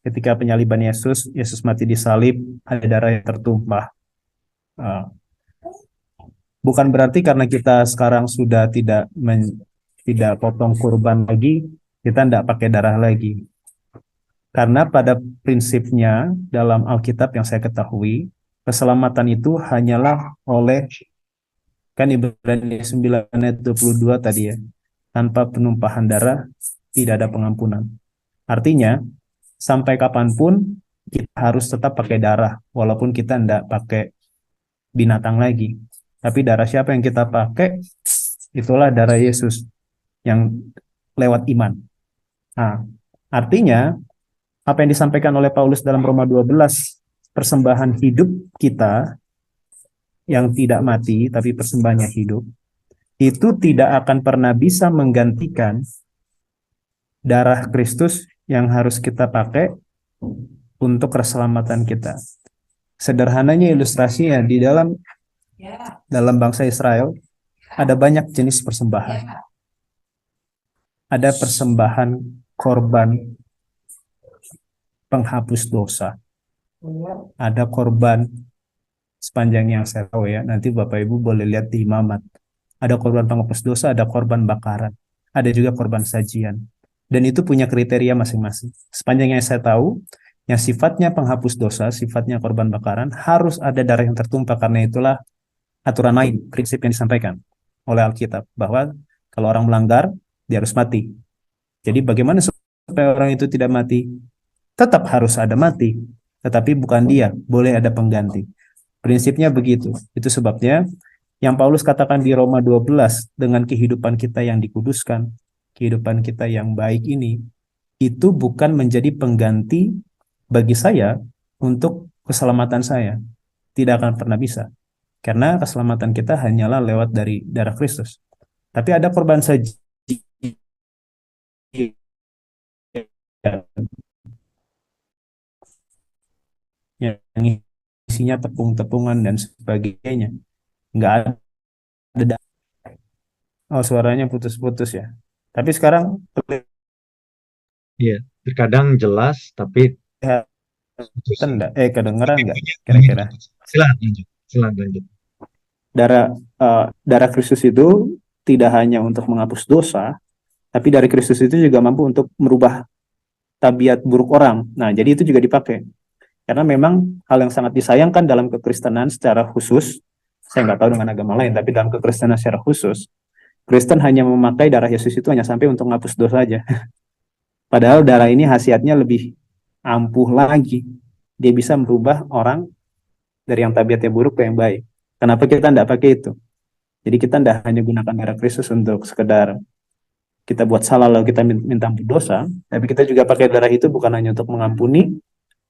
ketika penyaliban Yesus, Yesus mati disalib, ada darah yang tertumpah. Bukan berarti karena kita sekarang sudah tidak potong kurban lagi, kita tidak pakai darah lagi. Karena pada prinsipnya dalam Alkitab yang saya ketahui, keselamatan itu hanyalah oleh, kan Ibrani 9 ayat 22 tadi ya, tanpa penumpahan darah tidak ada pengampunan. Artinya, sampai kapanpun kita harus tetap pakai darah, walaupun kita tidak pakai binatang lagi. Tapi darah siapa yang kita pakai? Itulah darah Yesus yang lewat iman. Nah, artinya, apa yang disampaikan oleh Paulus dalam Roma 12, persembahan hidup kita yang tidak mati, tapi persembahannya hidup, itu tidak akan pernah bisa menggantikan darah Kristus yang harus kita pakai untuk keselamatan kita. Sederhananya ilustrasinya di dalam bangsa Israel ada banyak jenis persembahan. Ada persembahan korban penghapus dosa. Ada korban sepanjang yang saya tahu ya, nanti Bapak Ibu boleh lihat di Imamat. Ada korban penghapus dosa, ada korban bakaran, ada juga korban sajian. Dan itu punya kriteria masing-masing. Sepanjang yang saya tahu, yang sifatnya penghapus dosa, sifatnya korban bakaran, harus ada darah yang tertumpah, karena itulah aturan lain, prinsip yang disampaikan oleh Alkitab, bahwa kalau orang melanggar, dia harus mati. Jadi bagaimana supaya orang itu tidak mati? Tetap harus ada mati, tetapi bukan dia, boleh ada pengganti. Prinsipnya begitu. Itu sebabnya yang Paulus katakan di Roma 12, dengan kehidupan kita yang dikuduskan, kehidupan kita yang baik ini, itu bukan menjadi pengganti bagi saya untuk keselamatan saya. Tidak akan pernah bisa. Karena keselamatan kita hanyalah lewat dari darah Kristus. Tapi ada korban sajian yang isinya tepung-tepungan dan sebagainya. Nggak ada. Oh, suaranya putus-putus ya. Tapi sekarang Iya, terkadang jelas, tapi putus. kedengeran nggak kira-kira? Silakan lanjut. Silakan lanjut. Darah Kristus itu tidak hanya untuk menghapus dosa, tapi dari Kristus itu juga mampu untuk merubah tabiat buruk orang. Nah, jadi itu juga dipakai. Karena memang hal yang sangat disayangkan dalam kekristenan secara khusus, saya nggak tahu dengan agama lain, tapi dalam kekristenan secara khusus, Kristen hanya memakai darah Yesus itu hanya sampai untuk menghapus dosa saja. Padahal darah ini khasiatnya lebih ampuh lagi. Dia bisa merubah orang dari yang tabiatnya buruk ke yang baik. Kenapa kita tidak pakai itu? Jadi kita tidak hanya gunakan darah Kristus untuk sekedar kita buat salah lalu kita minta ampun dosa, tapi kita juga pakai darah itu bukan hanya untuk mengampuni,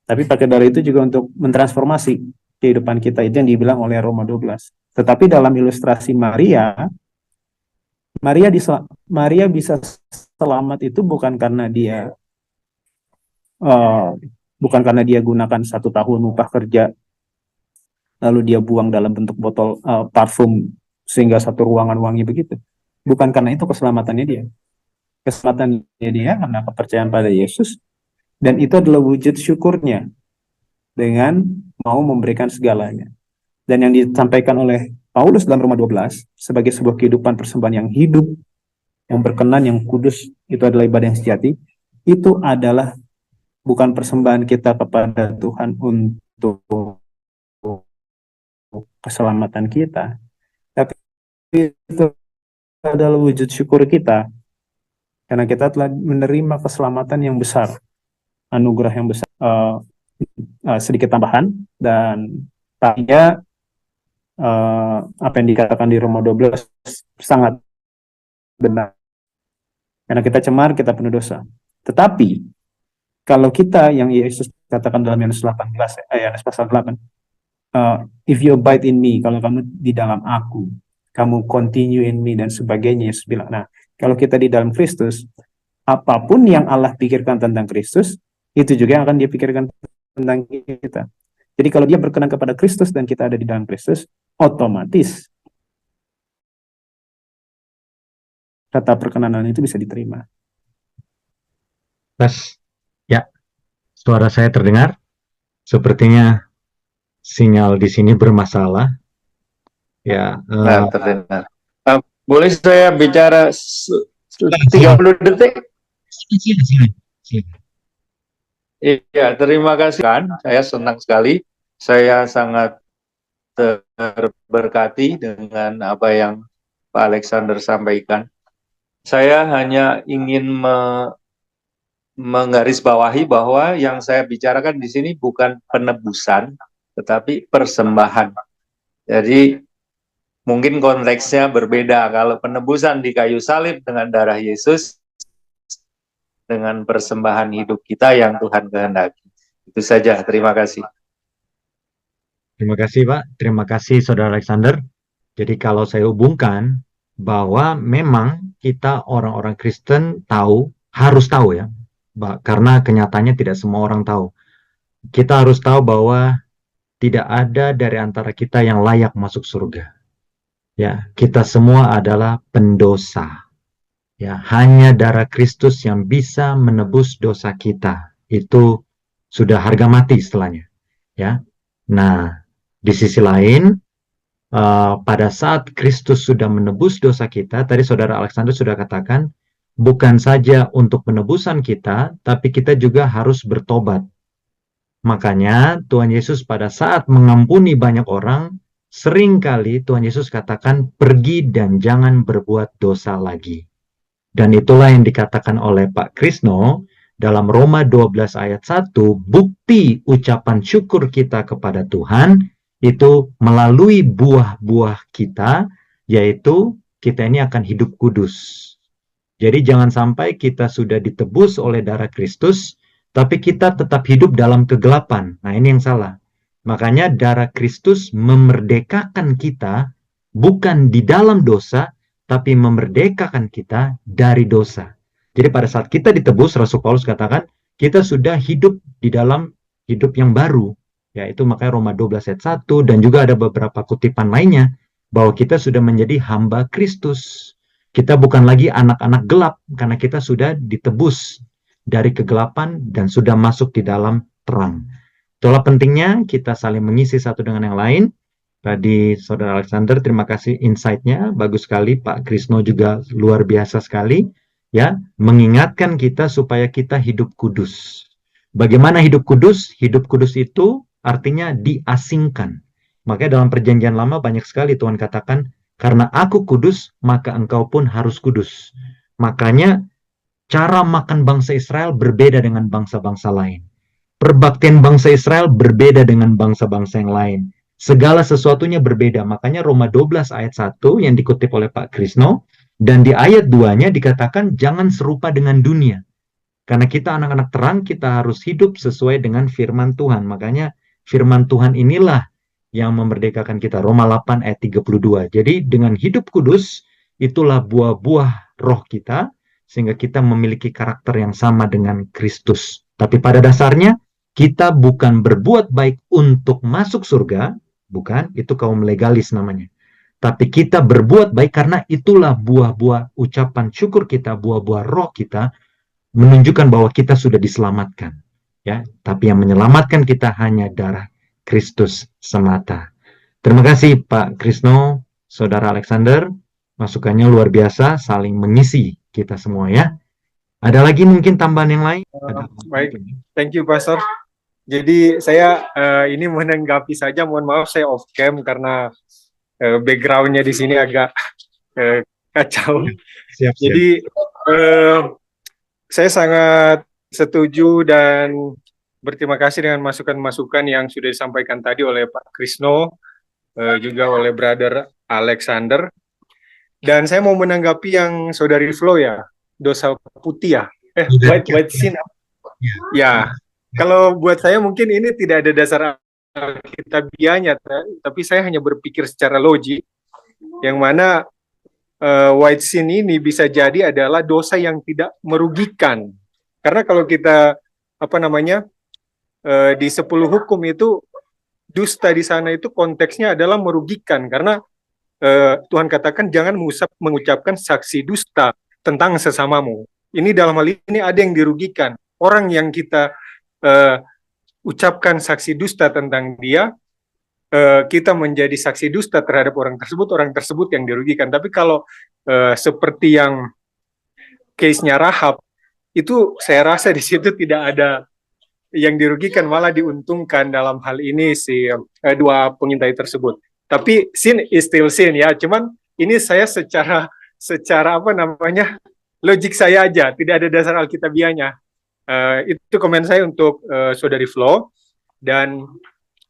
tapi pakai darah itu juga untuk mentransformasi kehidupan kita. Itu yang dibilang oleh Roma 12. Tetapi dalam ilustrasi Maria, Maria bisa selamat itu uh, bukan karena dia gunakan 1 tahun upah kerja lalu dia buang dalam bentuk botol parfum sehingga satu ruangan wangi begitu. Bukan karena itu keselamatannya dia. Keselamatannya dia karena kepercayaan pada Yesus, dan itu adalah wujud syukurnya dengan mau memberikan segalanya. Dan yang disampaikan oleh Paulus dalam Roma 12 sebagai sebuah kehidupan persembahan yang hidup, yang berkenan, yang kudus, itu adalah ibadah yang sejati. Itu adalah bukan persembahan kita kepada Tuhan untuk keselamatan kita, tapi itu adalah wujud syukur kita karena kita telah menerima keselamatan yang besar, anugerah yang besar. Sedikit tambahan, dan tadinya apa yang dikatakan di Roma 12 sangat benar. Karena kita cemar, kita penuh dosa. Tetapi kalau kita yang Yesus katakan dalam Yohanes 18, Yohanes pasal 8, if you abide in me, kalau kamu di dalam aku, kamu continue in me dan sebagainya, Yesus bilang. Nah, kalau kita di dalam Kristus, apapun yang Allah pikirkan tentang Kristus, itu juga yang akan dia pikirkan tentang kita. Jadi kalau dia berkenan kepada Kristus dan kita ada di dalam Kristus, otomatis kata perkenanan itu bisa diterima. Tes, ya, suara saya terdengar. Sepertinya sinyal di sini bermasalah. Ya, Nah, terdengar. Boleh saya bicara 30 detik? silakan. Iya, terima kasih kan. Saya senang sekali. Saya sangat terberkati dengan apa yang Pak Alexander sampaikan. Saya hanya ingin menggarisbawahi bahwa yang saya bicarakan di sini bukan penebusan, tetapi persembahan. Jadi mungkin konteksnya berbeda. Kalau penebusan di kayu salib dengan darah Yesus, dengan persembahan hidup kita yang Tuhan kehendaki. Itu saja, terima kasih. Terima kasih Pak, terima kasih Saudara Alexander. Jadi kalau saya hubungkan bahwa memang kita orang-orang Kristen harus tahu ya, karena kenyataannya tidak semua orang tahu. Kita harus tahu bahwa tidak ada dari antara kita yang layak masuk surga. Ya, kita semua adalah pendosa. Ya, hanya darah Kristus yang bisa menebus dosa kita. Itu sudah harga mati istilahnya. Ya. Nah, di sisi lain, pada saat Kristus sudah menebus dosa kita, tadi Saudara Alexander sudah katakan, bukan saja untuk penebusan kita, tapi kita juga harus bertobat. Makanya Tuhan Yesus pada saat mengampuni banyak orang, seringkali Tuhan Yesus katakan, pergi dan jangan berbuat dosa lagi. Dan itulah yang dikatakan oleh Pak Krisno dalam Roma 12 ayat 1, bukti ucapan syukur kita kepada Tuhan itu melalui buah-buah kita, yaitu kita ini akan hidup kudus. Jadi jangan sampai kita sudah ditebus oleh darah Kristus, tapi kita tetap hidup dalam kegelapan. Nah, ini yang salah. Makanya darah Kristus memerdekakan kita bukan di dalam dosa, tapi memerdekakan kita dari dosa. Jadi pada saat kita ditebus, Rasul Paulus katakan, kita sudah hidup di dalam hidup yang baru. Yaitu makanya Roma 12 ayat 1, dan juga ada beberapa kutipan lainnya, bahwa kita sudah menjadi hamba Kristus. Kita bukan lagi anak-anak gelap, karena kita sudah ditebus dari kegelapan dan sudah masuk di dalam terang. Itulah pentingnya kita saling mengisi satu dengan yang lain. Tadi Saudara Alexander, terima kasih insight-nya, bagus sekali. Pak Krisno juga luar biasa sekali, ya, mengingatkan kita supaya kita hidup kudus. Bagaimana hidup kudus? Hidup kudus itu artinya diasingkan. Makanya dalam perjanjian lama banyak sekali Tuhan katakan, karena aku kudus, maka engkau pun harus kudus. Makanya cara makan bangsa Israel berbeda dengan bangsa-bangsa lain. Perbaktian bangsa Israel berbeda dengan bangsa-bangsa yang lain. segala sesuatunya berbeda. Makanya Roma 12 ayat 1 yang dikutip oleh Pak Krisno, dan di ayat 2-nya dikatakan jangan serupa dengan dunia. Karena kita anak-anak terang, kita harus hidup sesuai dengan firman Tuhan. Makanya firman Tuhan inilah yang memerdekakan kita. Roma 8 ayat 32. Jadi dengan hidup kudus, itulah buah-buah roh kita, sehingga kita memiliki karakter yang sama dengan Kristus. Tapi pada dasarnya, kita bukan berbuat baik untuk masuk surga, bukan, itu kaum legalis namanya. Tapi kita berbuat baik karena itulah buah-buah ucapan syukur kita, buah-buah roh kita, menunjukkan bahwa kita sudah diselamatkan. Ya, tapi yang menyelamatkan kita hanya darah Kristus semata. Terima kasih Pak Krisno, Saudara Alexander, masukannya luar biasa, saling mengisi kita semua ya. Ada lagi mungkin tambahan yang lain? Baik, thank you Pastor. Jadi saya ini menanggapi saja, mohon maaf saya off cam karena backgroundnya di sini agak kacau. Siap. Jadi saya sangat setuju dan berterima kasih dengan masukan-masukan yang sudah disampaikan tadi oleh Pak Krisno, juga oleh Brother Alexander. Dan saya mau menanggapi yang Saudari Flo ya, dosa putih ya, white sin. Ya, kalau buat saya mungkin ini tidak ada dasar alkitabiahnya, tapi saya hanya berpikir secara logik, yang mana white sin ini bisa jadi adalah dosa yang tidak merugikan. Karena kalau kita di 10 hukum itu dusta di sana itu konteksnya adalah merugikan, karena Tuhan katakan jangan mengucapkan saksi dusta tentang sesamamu. Ini dalam hal ini ada yang dirugikan. Orang yang kita ucapkan saksi dusta tentang dia, kita menjadi saksi dusta terhadap orang tersebut yang dirugikan. Tapi kalau seperti yang case-nya Rahab, itu saya rasa di situ tidak ada yang dirugikan, malah diuntungkan dalam hal ini si dua pengintai tersebut. Tapi sin is still sin ya, cuman ini saya secara logik saya aja, tidak ada dasar alkitabiahnya. Itu komen saya untuk Saudari Flo. Dan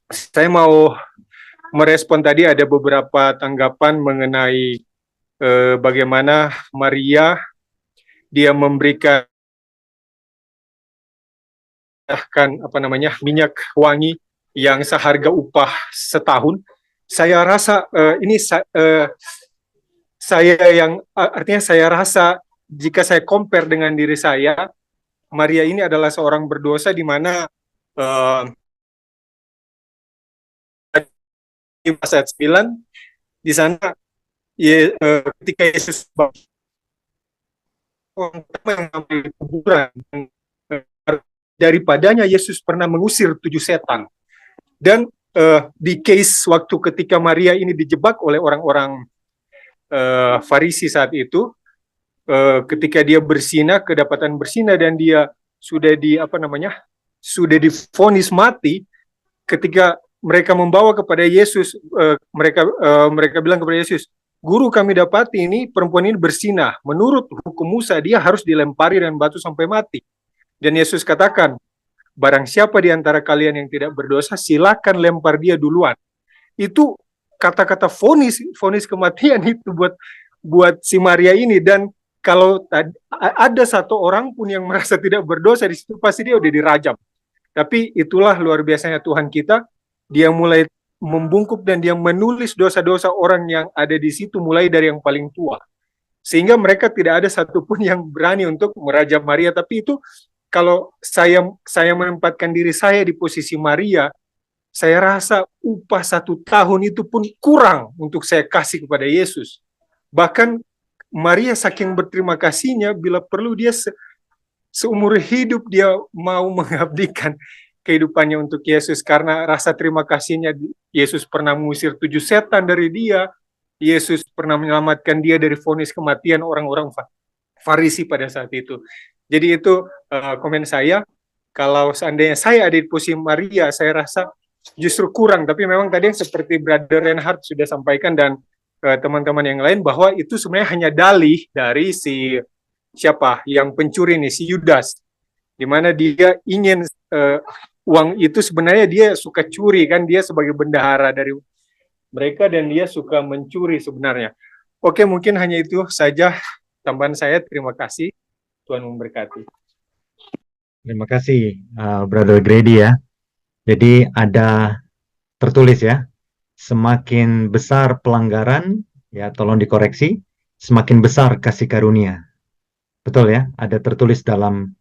saya mau merespon tadi ada beberapa tanggapan mengenai bagaimana Maria dia memberikan minyak wangi yang seharga upah setahun. Saya rasa saya rasa jika saya compare dengan diri saya, Maria ini adalah seorang berdosa di mana di pasal 9 di sana ketika Yesus yang mengambil kuburan, daripadanya Yesus pernah mengusir 7 setan. Dan di case waktu ketika Maria ini dijebak oleh orang-orang Farisi saat itu, ketika dia berzina, kedapatan berzina, dan dia sudah divonis mati, ketika mereka membawa kepada Yesus, mereka bilang kepada Yesus, "Guru, kami dapati ini perempuan ini berzina. Menurut hukum Musa dia harus dilempari dengan batu sampai mati." Dan Yesus katakan, "Barang siapa di antara kalian yang tidak berdosa, silakan lempar dia duluan." Itu kata-kata vonis kematian itu buat si Maria ini. Dan kalau ada satu orang pun yang merasa tidak berdosa di situ, pasti dia udah dirajam. Tapi itulah luar biasanya Tuhan kita. Dia mulai membungkuk dan dia menulis dosa-dosa orang yang ada di situ, mulai dari yang paling tua. Sehingga mereka tidak ada satupun yang berani untuk merajam Maria. Tapi itu kalau saya menempatkan diri saya di posisi Maria, saya rasa upah 1 tahun itu pun kurang untuk saya kasih kepada Yesus. Bahkan Maria saking berterima kasihnya, bila perlu dia seumur hidup dia mau mengabdikan kehidupannya untuk Yesus, karena rasa terima kasihnya. Yesus pernah mengusir 7 setan dari dia, Yesus pernah menyelamatkan dia dari vonis kematian orang-orang Farisi pada saat itu. Jadi itu komen saya. Kalau seandainya saya ada di posisi Maria, saya rasa justru kurang. Tapi memang tadi yang seperti Brother Reinhardt sudah sampaikan dan teman-teman yang lain, bahwa itu sebenarnya hanya dalih dari siapa yang pencuri ini, si Yudas, di mana dia ingin uang itu sebenarnya dia suka curi kan, dia sebagai bendahara dari mereka dan dia suka mencuri sebenarnya. Oke, mungkin hanya itu saja tambahan saya. Terima kasih. Tuhan memberkati. Terima kasih, Brother Grady ya. Jadi ada tertulis ya, semakin besar pelanggaran, ya tolong dikoreksi, semakin besar kasih karunia. Betul ya, ada tertulis dalam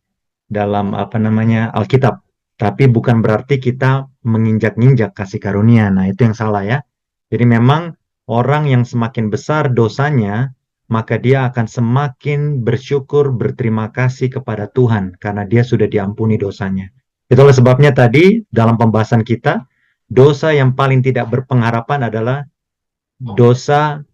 apa namanya Alkitab. Tapi bukan berarti kita menginjak-injak kasih karunia. Nah, itu yang salah ya. Jadi memang orang yang semakin besar dosanya, maka dia akan semakin bersyukur, berterima kasih kepada Tuhan karena dia sudah diampuni dosanya. Itulah sebabnya tadi dalam pembahasan kita, dosa yang paling tidak berpengharapan adalah dosa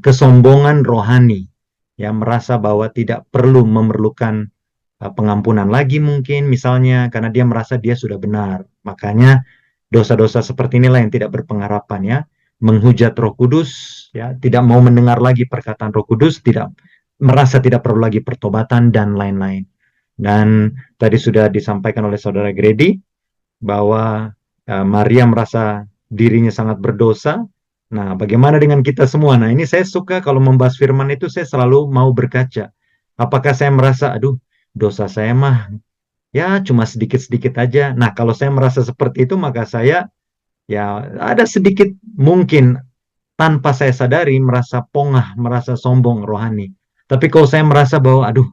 kesombongan rohani, yang merasa bahwa tidak perlu memerlukan pengampunan lagi mungkin misalnya karena dia merasa dia sudah benar. Makanya dosa-dosa seperti inilah yang tidak berpengharapan ya, menghujat Roh Kudus ya, tidak mau mendengar lagi perkataan Roh Kudus, tidak merasa tidak perlu lagi pertobatan dan lain-lain. Dan tadi sudah disampaikan oleh Saudara Grady bahwa Maria merasa dirinya sangat berdosa. Nah, bagaimana dengan kita semua? Nah, ini saya suka kalau membahas firman itu saya selalu mau berkaca. Apakah saya merasa, aduh, dosa saya mah ya cuma sedikit-sedikit aja. Nah, kalau saya merasa seperti itu, maka saya ya ada sedikit mungkin tanpa saya sadari merasa pongah, merasa sombong rohani. Tapi kalau saya merasa bahwa, aduh,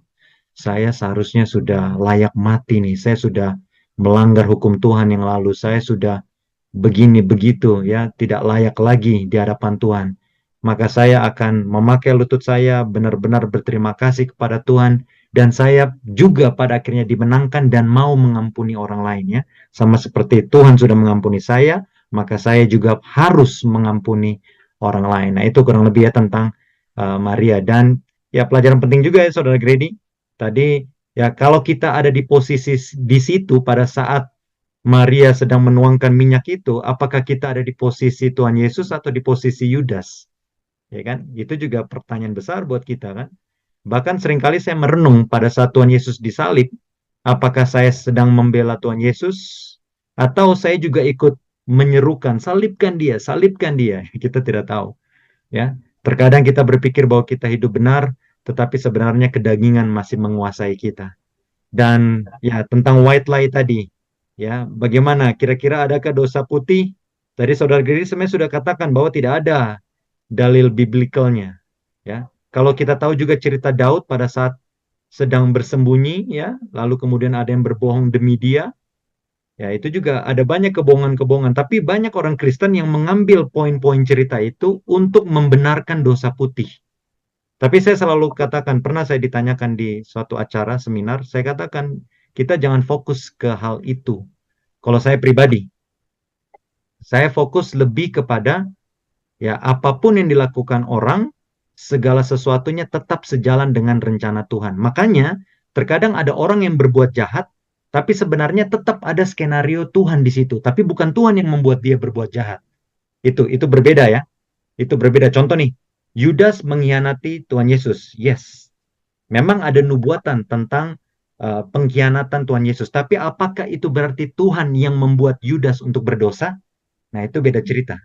saya seharusnya sudah layak mati nih, saya sudah melanggar hukum Tuhan yang lalu, saya sudah begini begitu ya, tidak layak lagi di hadapan Tuhan. Maka saya akan memakai lutut saya benar-benar berterima kasih kepada Tuhan dan saya juga pada akhirnya dimenangkan dan mau mengampuni orang lain ya. Sama seperti Tuhan sudah mengampuni saya, maka saya juga harus mengampuni orang lain. Nah, itu kurang lebih ya tentang Maria dan ya pelajaran penting juga ya Saudara Grady. Tadi ya kalau kita ada di posisi di situ pada saat Maria sedang menuangkan minyak itu, apakah kita ada di posisi Tuhan Yesus atau di posisi Yudas? Ya kan? Itu juga pertanyaan besar buat kita kan. Bahkan seringkali saya merenung pada saat Tuhan Yesus disalib, apakah saya sedang membela Tuhan Yesus atau saya juga ikut menyerukan salibkan dia, salibkan dia. Kita tidak tahu, ya. Terkadang kita berpikir bahwa kita hidup benar, tetapi sebenarnya kedagingan masih menguasai kita. Dan ya tentang white lie tadi, ya bagaimana kira-kira adakah dosa putih? Tadi Saudara Giri sebenarnya sudah katakan bahwa tidak ada dalil biblikalnya. Ya, kalau kita tahu juga cerita Daud pada saat sedang bersembunyi, ya, lalu kemudian ada yang berbohong demi dia. Ya, itu juga ada banyak kebohongan-kebohongan. Tapi banyak orang Kristen yang mengambil poin-poin cerita itu untuk membenarkan dosa putih. Tapi saya selalu katakan, pernah saya ditanyakan di suatu acara seminar, saya katakan kita jangan fokus ke hal itu. Kalau saya pribadi, saya fokus lebih kepada ya apapun yang dilakukan orang, segala sesuatunya tetap sejalan dengan rencana Tuhan. Makanya terkadang ada orang yang berbuat jahat, tapi sebenarnya tetap ada skenario Tuhan di situ. Tapi bukan Tuhan yang membuat dia berbuat jahat. Itu berbeda ya. Itu berbeda. Contoh nih, Yudas mengkhianati Tuhan Yesus. Yes. Memang ada nubuatan tentang pengkhianatan Tuhan Yesus. Tapi apakah itu berarti Tuhan yang membuat Yudas untuk berdosa? Nah, itu beda cerita.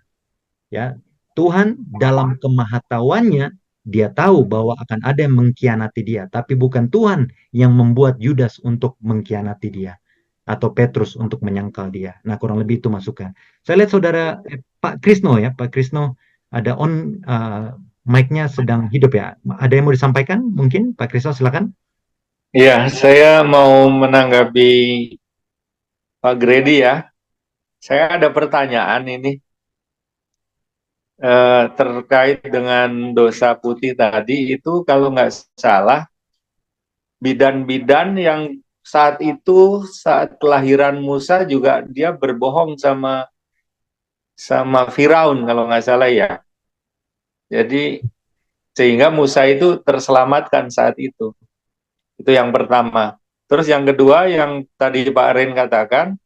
Ya, Tuhan dalam kemahatauannya dia tahu bahwa akan ada yang mengkhianati dia, tapi bukan Tuhan yang membuat Yudas untuk mengkhianati dia atau Petrus untuk menyangkal dia. Nah, kurang lebih itu masukan. Saya lihat saudara Pak Krisno ya, Pak Krisno ada on mic-nya sedang hidup ya. Ada yang mau disampaikan? Mungkin Pak Krisno silakan. Ya, saya mau menanggapi Pak Grady ya. Saya ada pertanyaan ini terkait dengan dosa putih tadi itu kalau nggak salah bidan-bidan yang saat itu saat kelahiran Musa juga dia berbohong sama Firaun kalau nggak salah ya. Jadi sehingga Musa itu terselamatkan saat itu. Itu yang pertama. Terus yang kedua yang tadi Pak Ren katakan,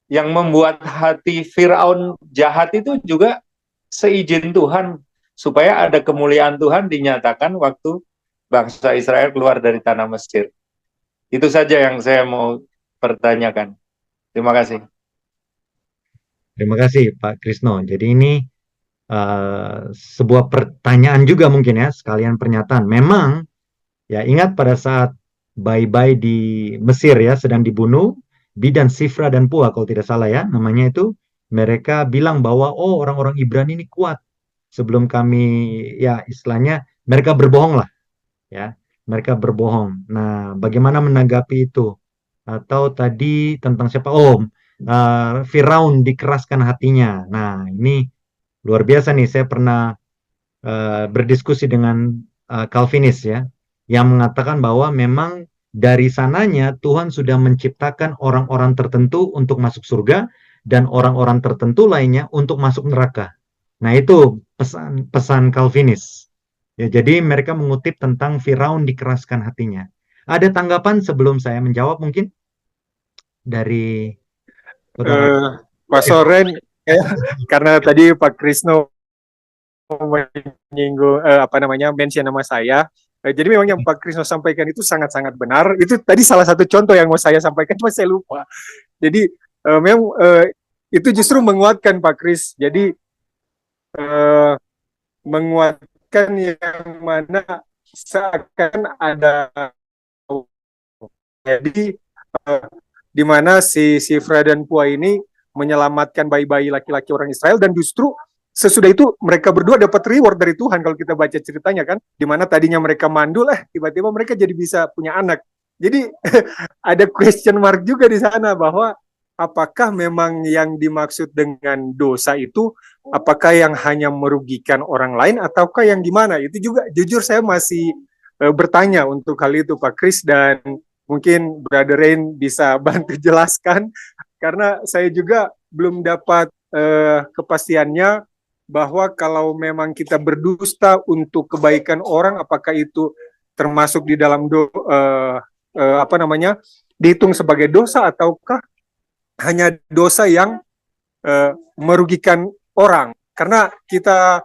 yang membuat hati Firaun jahat itu juga seizin Tuhan supaya ada kemuliaan Tuhan dinyatakan waktu bangsa Israel keluar dari tanah Mesir. Itu saja yang saya mau pertanyakan. Terima kasih. Terima kasih Pak Krisno. Jadi ini sebuah pertanyaan juga mungkin ya, sekalian pernyataan. Memang ya ingat pada saat Bai-Bai di Mesir ya sedang dibunuh, Bidan, Sifra dan Pua kalau tidak salah ya namanya itu, mereka bilang bahwa oh orang-orang Ibrani ini kuat. Sebelum kami ya istilahnya mereka berbohong lah ya. Mereka berbohong. Nah, bagaimana menanggapi itu? Atau tadi tentang siapa? Oh, Firaun dikeraskan hatinya. Nah, ini luar biasa nih. Saya pernah berdiskusi dengan Calvinis ya, yang mengatakan bahwa memang dari sananya Tuhan sudah menciptakan orang-orang tertentu untuk masuk surga dan orang-orang tertentu lainnya untuk masuk neraka. Nah, itu pesan Calvinis. Ya, jadi mereka mengutip tentang Firaun dikeraskan hatinya. Ada tanggapan sebelum saya menjawab mungkin dari saudara? Eh, Pak Soren, karena tadi Pak Krisno menyinggung mention nama saya. Jadi memang yang Pak Krisno sampaikan itu sangat-sangat benar. Itu tadi salah satu contoh yang mau saya sampaikan, cuma saya lupa. Jadi memang itu justru menguatkan Pak Kris. Jadi eh, menguatkan yang mana seakan ada, jadi eh, di mana si Fred dan Pua ini menyelamatkan bayi-bayi laki-laki orang Israel, dan justru sesudah itu mereka berdua dapat reward dari Tuhan kalau kita baca ceritanya kan, di mana tadinya mereka mandul, tiba-tiba mereka jadi bisa punya anak. Jadi ada question mark juga di sana bahwa apakah memang yang dimaksud dengan dosa itu apakah yang hanya merugikan orang lain ataukah yang gimana? Itu juga jujur saya masih bertanya untuk hal itu Pak Kris, dan mungkin Brother Rain bisa bantu jelaskan karena saya juga belum dapat kepastiannya bahwa kalau memang kita berdusta untuk kebaikan orang apakah itu termasuk di dalam dihitung sebagai dosa ataukah hanya dosa yang merugikan orang. Karena kita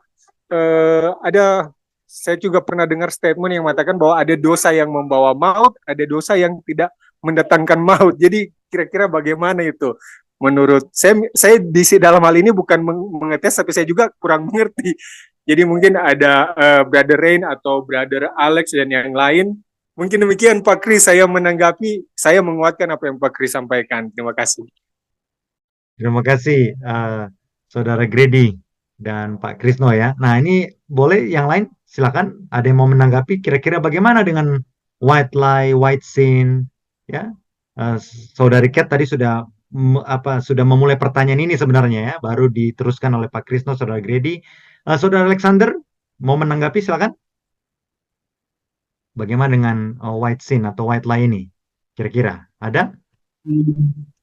saya juga pernah dengar statement yang mengatakan bahwa ada dosa yang membawa maut, ada dosa yang tidak mendatangkan maut. Jadi kira-kira bagaimana itu? Menurut saya di dalam hal ini bukan mengetes, tapi saya juga kurang mengerti. Jadi mungkin ada Brother Rain atau Brother Alex dan yang lain. Mungkin demikian Pak Kris, saya menanggapi, saya menguatkan apa yang Pak Kris sampaikan. Terima kasih. Terima kasih Saudara Grady dan Pak Krisno ya. Nah ini boleh yang lain silakan. Ada yang mau menanggapi kira-kira bagaimana dengan white lie, white sin ya. Saudari Kat tadi sudah sudah memulai pertanyaan ini sebenarnya ya, baru diteruskan oleh Pak Krisno, Saudara Grady. Saudara Alexander mau menanggapi silakan. Bagaimana dengan white sin atau white lie ini? Kira-kira ada?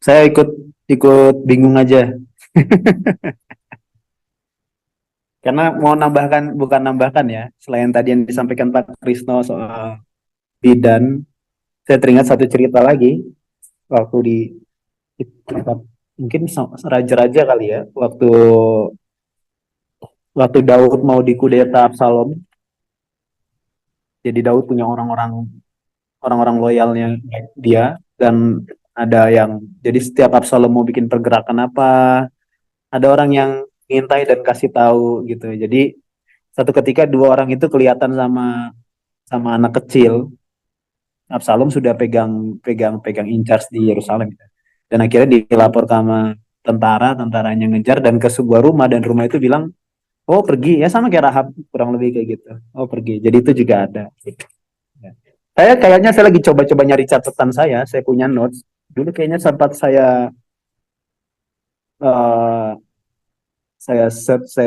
Saya ikut bingung aja. Karena mau nambahkan, bukan nambahkan ya, selain tadi yang disampaikan Pak Krisno soal bidan, saya teringat satu cerita lagi waktu di mungkin raja-raja kali ya, waktu Daud mau dikudeta Absalom. Jadi Daud punya orang-orang loyalnya dia, dan ada yang jadi setiap Absalom mau bikin pergerakan apa, ada orang yang ngintai dan kasih tahu gitu. Jadi satu ketika dua orang itu kelihatan sama anak kecil. Absalom sudah pegang in charge di Yerusalem gitu. Dan akhirnya dilapor sama tentaranya ngejar dan ke sebuah rumah, dan rumah itu bilang, "Oh, pergi." Ya sama kayak Rahab, kurang lebih kayak gitu. "Oh, pergi." Jadi itu juga ada. Saya lagi coba-coba nyari catatan saya punya notes. Dulu kayaknya sempat eh, saya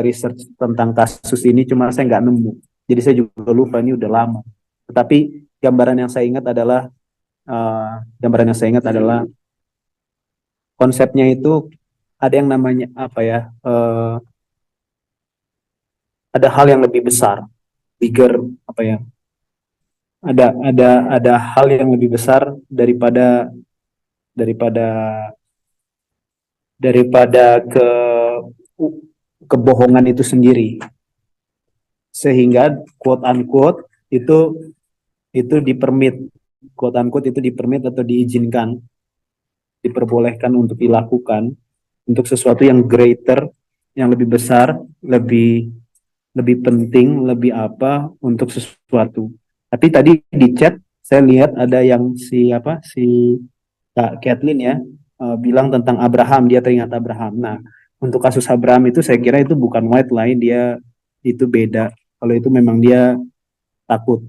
research tentang kasus ini, cuma saya nggak nemu. Jadi saya juga lupa, ini udah lama. Tetapi gambaran yang saya ingat adalah konsepnya itu ada yang namanya apa ya? Ada hal yang lebih besar, bigger apa ya? Ada hal yang lebih besar daripada daripada daripada kebohongan itu sendiri, sehingga quote unquote itu dipermit, quote unquote itu dipermit atau diizinkan diperbolehkan untuk dilakukan untuk sesuatu yang greater, yang lebih besar, lebih lebih penting, lebih apa untuk sesuatu. Tapi tadi di chat saya lihat ada yang si Kak Kathleen ya, bilang tentang Abraham, dia teringat Abraham. Nah, untuk kasus Abraham itu saya kira itu bukan white lie, dia itu beda. Kalau itu memang dia takut,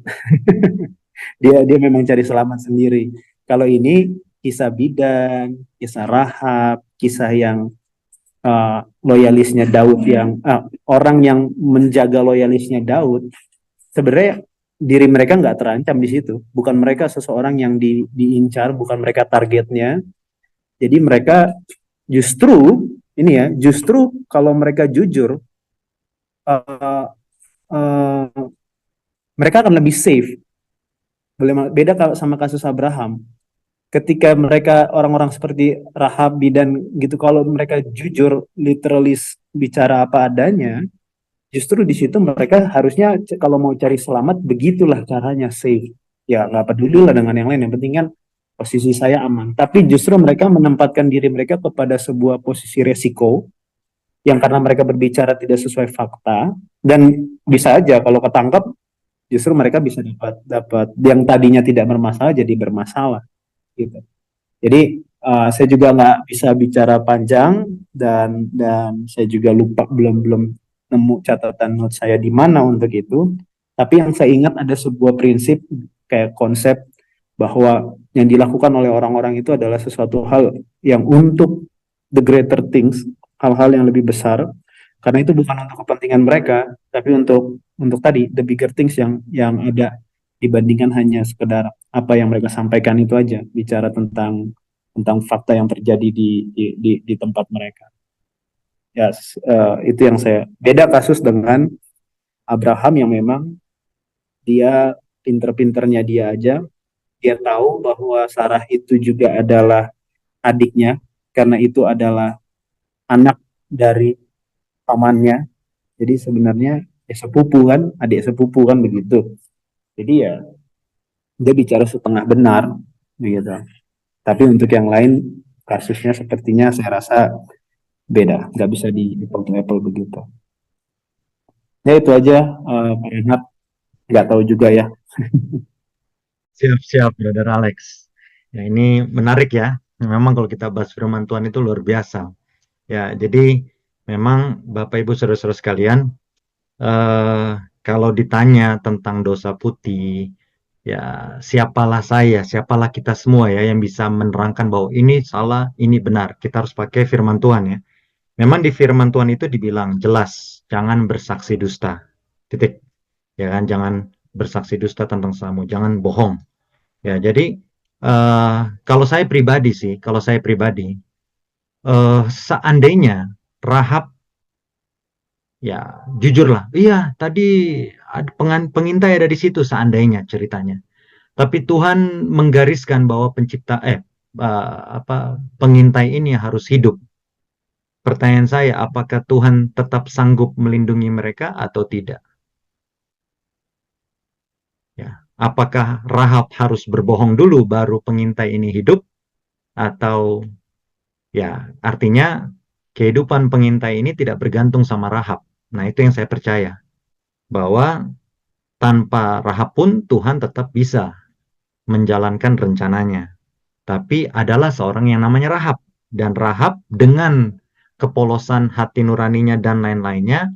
dia memang cari selamat sendiri. Kalau ini kisah bidan, kisah Rahab, kisah yang loyalisnya Daud, yang orang yang menjaga loyalisnya Daud, sebenarnya diri mereka nggak terancam di situ, bukan mereka seseorang yang diincar, bukan mereka targetnya. Jadi mereka justru ini ya, justru kalau mereka jujur, uh, uh, mereka akan lebih safe. Beda kalau sama kasus Abraham. Ketika mereka orang-orang seperti Rahab, Bidan gitu, kalau mereka jujur, literalis bicara apa adanya, justru di situ mereka harusnya kalau mau cari selamat begitulah caranya safe. Ya nggak peduli lah dengan yang lain, yang penting kan posisi saya aman. Tapi justru mereka menempatkan diri mereka kepada sebuah posisi resiko yang karena mereka berbicara tidak sesuai fakta, dan bisa aja kalau ketangkap justru mereka bisa dapat dapat yang tadinya tidak bermasalah jadi bermasalah gitu. Jadi saya juga nggak bisa bicara panjang, dan saya juga lupa, belum belum nemu catatan note saya di mana untuk itu. Tapi yang saya ingat ada sebuah prinsip kayak konsep bahwa yang dilakukan oleh orang-orang itu adalah sesuatu hal yang untuk the greater things, hal-hal yang lebih besar, karena itu bukan untuk kepentingan mereka, tapi untuk tadi the bigger things yang ada, dibandingkan hanya sekedar apa yang mereka sampaikan itu aja, bicara tentang fakta yang terjadi di tempat mereka. Ya, itu yang saya beda kasus dengan Abraham yang memang dia pinter-pinternya dia aja, dia tahu bahwa Sarah itu juga adalah adiknya, karena itu adalah anak dari pamannya. Jadi sebenarnya ya sepupu kan, adik sepupu kan begitu. Jadi ya dia bicara setengah benar begitu. Tapi untuk yang lain kasusnya sepertinya saya rasa beda, nggak bisa di apple to apple begitu. Ya itu aja, Pak Renhat, nggak tahu juga ya. Siap-siap, Brother Alex. Ya, ini menarik ya. Memang kalau kita bahas firman Tuhan itu luar biasa. Ya, jadi memang Bapak Ibu Saudara-saudara sekalian, kalau ditanya tentang dosa putih, ya siapalah saya, siapalah kita semua ya yang bisa menerangkan bahwa ini salah, ini benar. Kita harus pakai firman Tuhan ya. Memang di firman Tuhan itu dibilang jelas, jangan bersaksi dusta. Titik. Ya kan, jangan bersaksi dusta tentang sesamamu, jangan bohong. Ya, jadi kalau saya pribadi sih, seandainya Rahab, ya jujurlah, iya tadi ada pengintai ada di situ seandainya ceritanya. Tapi Tuhan menggariskan bahwa pengintai ini harus hidup. Pertanyaan saya, apakah Tuhan tetap sanggup melindungi mereka atau tidak? Ya, apakah Rahab harus berbohong dulu baru pengintai ini hidup? Atau ya, artinya kehidupan pengintai ini tidak bergantung sama Rahab. Nah, itu yang saya percaya. Bahwa tanpa Rahab pun Tuhan tetap bisa menjalankan rencananya. Tapi adalah seorang yang namanya Rahab. Dan Rahab dengan kepolosan hati nuraninya dan lain-lainnya,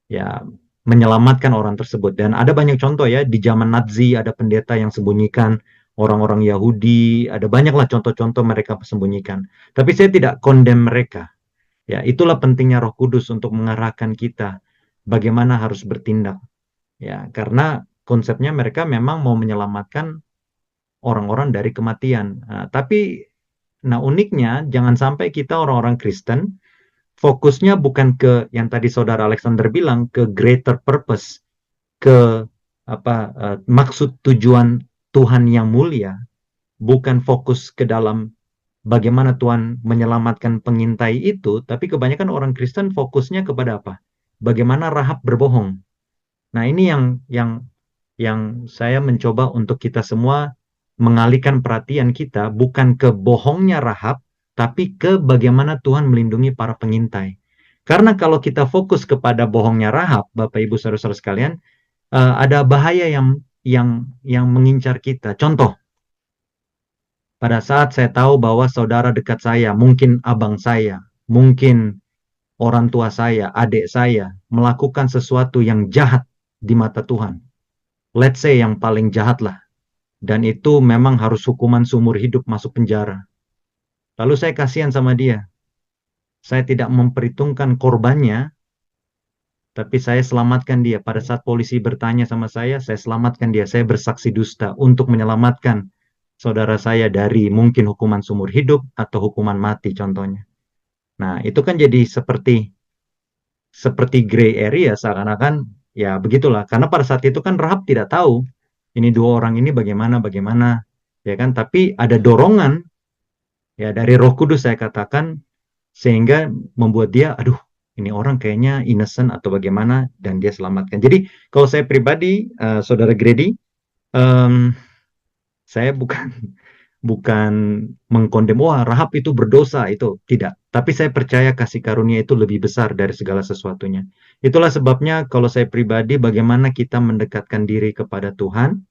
ya menyelamatkan orang tersebut. Dan ada banyak contoh ya, di zaman Nazi ada pendeta yang sembunyikan orang-orang Yahudi, ada banyaklah contoh-contoh mereka sembunyikan. Tapi saya tidak condemn mereka. Ya, itulah pentingnya Roh Kudus untuk mengarahkan kita bagaimana harus bertindak. Ya, karena konsepnya mereka memang mau menyelamatkan orang-orang dari kematian. Nah uniknya jangan sampai kita orang-orang Kristen fokusnya bukan ke yang tadi Saudara Alexander bilang, ke greater purpose, ke maksud tujuan Tuhan yang mulia, bukan fokus ke dalam bagaimana Tuhan menyelamatkan pengintai itu, tapi kebanyakan orang Kristen fokusnya kepada apa? Bagaimana Rahab berbohong. Nah, ini yang saya mencoba untuk kita semua mengalihkan perhatian kita bukan ke bohongnya Rahab, tapi ke bagaimana Tuhan melindungi para pengintai. Karena kalau kita fokus kepada bohongnya Rahab, Bapak Ibu saudara-saudara sekalian, ada bahaya yang mengincar kita. Contoh, pada saat saya tahu bahwa saudara dekat saya, mungkin abang saya, mungkin orang tua saya, adik saya, melakukan sesuatu yang jahat di mata Tuhan. Let's say yang paling jahat lah. Dan itu memang harus hukuman seumur hidup masuk penjara. Lalu saya kasihan sama dia. Saya tidak memperhitungkan korbannya, tapi saya selamatkan dia. Pada saat polisi bertanya sama saya selamatkan dia. Saya bersaksi dusta untuk menyelamatkan saudara saya dari mungkin hukuman seumur hidup atau hukuman mati contohnya. Nah, itu kan jadi seperti gray area, seakan-akan ya begitulah. Karena pada saat itu kan Rahab tidak tahu ini dua orang ini bagaimana, ya kan? Tapi ada dorongan ya dari Roh Kudus saya katakan, sehingga membuat dia, aduh, ini orang kayaknya innocent atau bagaimana, dan dia selamatkan. Jadi kalau saya pribadi, Saudara Grady, saya bukan mengkondem, wah Rahab itu berdosa, itu tidak. Tapi saya percaya kasih karunia itu lebih besar dari segala sesuatunya. Itulah sebabnya kalau saya pribadi, bagaimana kita mendekatkan diri kepada Tuhan,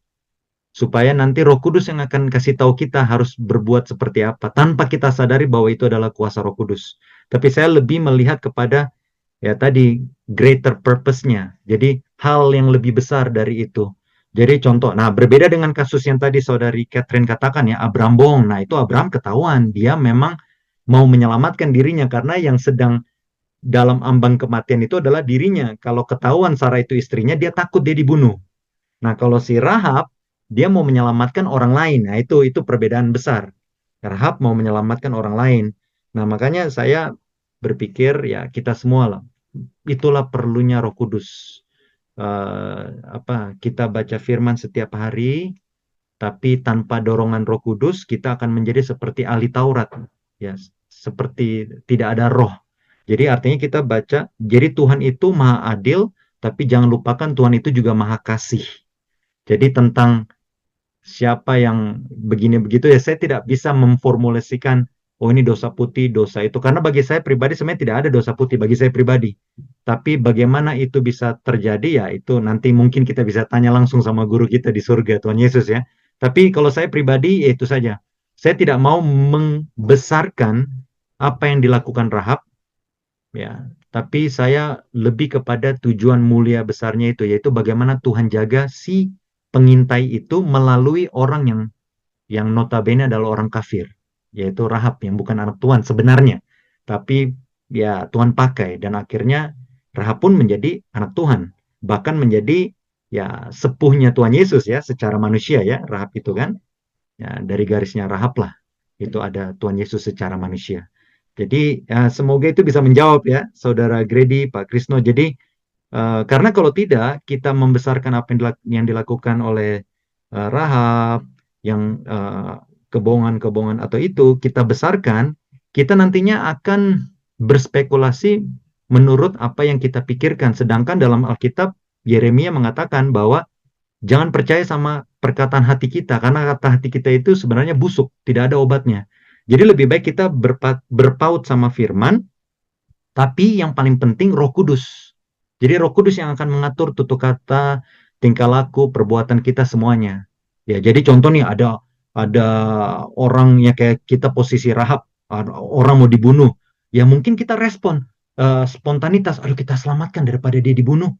supaya nanti Roh Kudus yang akan kasih tahu kita harus berbuat seperti apa, tanpa kita sadari bahwa itu adalah kuasa Roh Kudus. Tapi saya lebih melihat kepada, ya tadi, greater purpose-nya. Jadi hal yang lebih besar dari itu. Jadi contoh, nah berbeda dengan kasus yang tadi Saudari Catherine katakan ya, Abraham bohong. Nah itu Abraham ketahuan, dia memang mau menyelamatkan dirinya karena yang sedang dalam ambang kematian itu adalah dirinya. Kalau ketahuan Sarah itu istrinya, dia takut dia dibunuh. Nah kalau si Rahab, dia mau menyelamatkan orang lain. Nah itu perbedaan besar. Rahab mau menyelamatkan orang lain. Nah makanya saya berpikir ya kita semua lah. Itulah perlunya Roh Kudus. Kita baca firman setiap hari, tapi tanpa dorongan Roh Kudus kita akan menjadi seperti ahli Taurat, ya, seperti tidak ada roh. Jadi artinya kita baca, jadi Tuhan itu maha adil, tapi jangan lupakan Tuhan itu juga maha kasih. Jadi tentang siapa yang begini begitu ya, saya tidak bisa memformulasikan, oh ini dosa putih, dosa itu, karena bagi saya pribadi sebenarnya tidak ada dosa putih bagi saya pribadi. Tapi bagaimana itu bisa terjadi ya, itu nanti mungkin kita bisa tanya langsung sama guru kita di surga, Tuhan Yesus ya. Tapi kalau saya pribadi ya itu saja. Saya tidak mau membesarkan apa yang dilakukan Rahab ya, tapi saya lebih kepada tujuan mulia besarnya itu, yaitu bagaimana Tuhan jaga si pengintai itu melalui orang yang notabene adalah orang kafir, yaitu Rahab yang bukan anak Tuhan sebenarnya, tapi ya Tuhan pakai, dan akhirnya Rahab pun menjadi anak Tuhan, bahkan menjadi ya sepuhnya Tuhan Yesus ya secara manusia ya, Rahab itu kan ya, dari garisnya Rahab lah itu ada Tuhan Yesus secara manusia. Jadi ya, semoga itu bisa menjawab ya Saudara Grady, Pak Krisno. Jadi karena kalau tidak, kita membesarkan apa yang dilakukan oleh Rahab, yang kebohongan-kebohongan atau itu, kita besarkan, kita nantinya akan berspekulasi menurut apa yang kita pikirkan. Sedangkan dalam Alkitab, Yeremia mengatakan bahwa jangan percaya sama perkataan hati kita, karena kata hati kita itu sebenarnya busuk, tidak ada obatnya. Jadi lebih baik kita berpaut sama firman, tapi yang paling penting Roh Kudus. Jadi Roh Kudus yang akan mengatur tutur kata, tingkah laku, perbuatan kita semuanya. Ya, jadi contoh nih ada orang yang kayak kita posisi Rahab, orang mau dibunuh. Ya mungkin kita respon spontanitas, aduh kita selamatkan daripada dia dibunuh.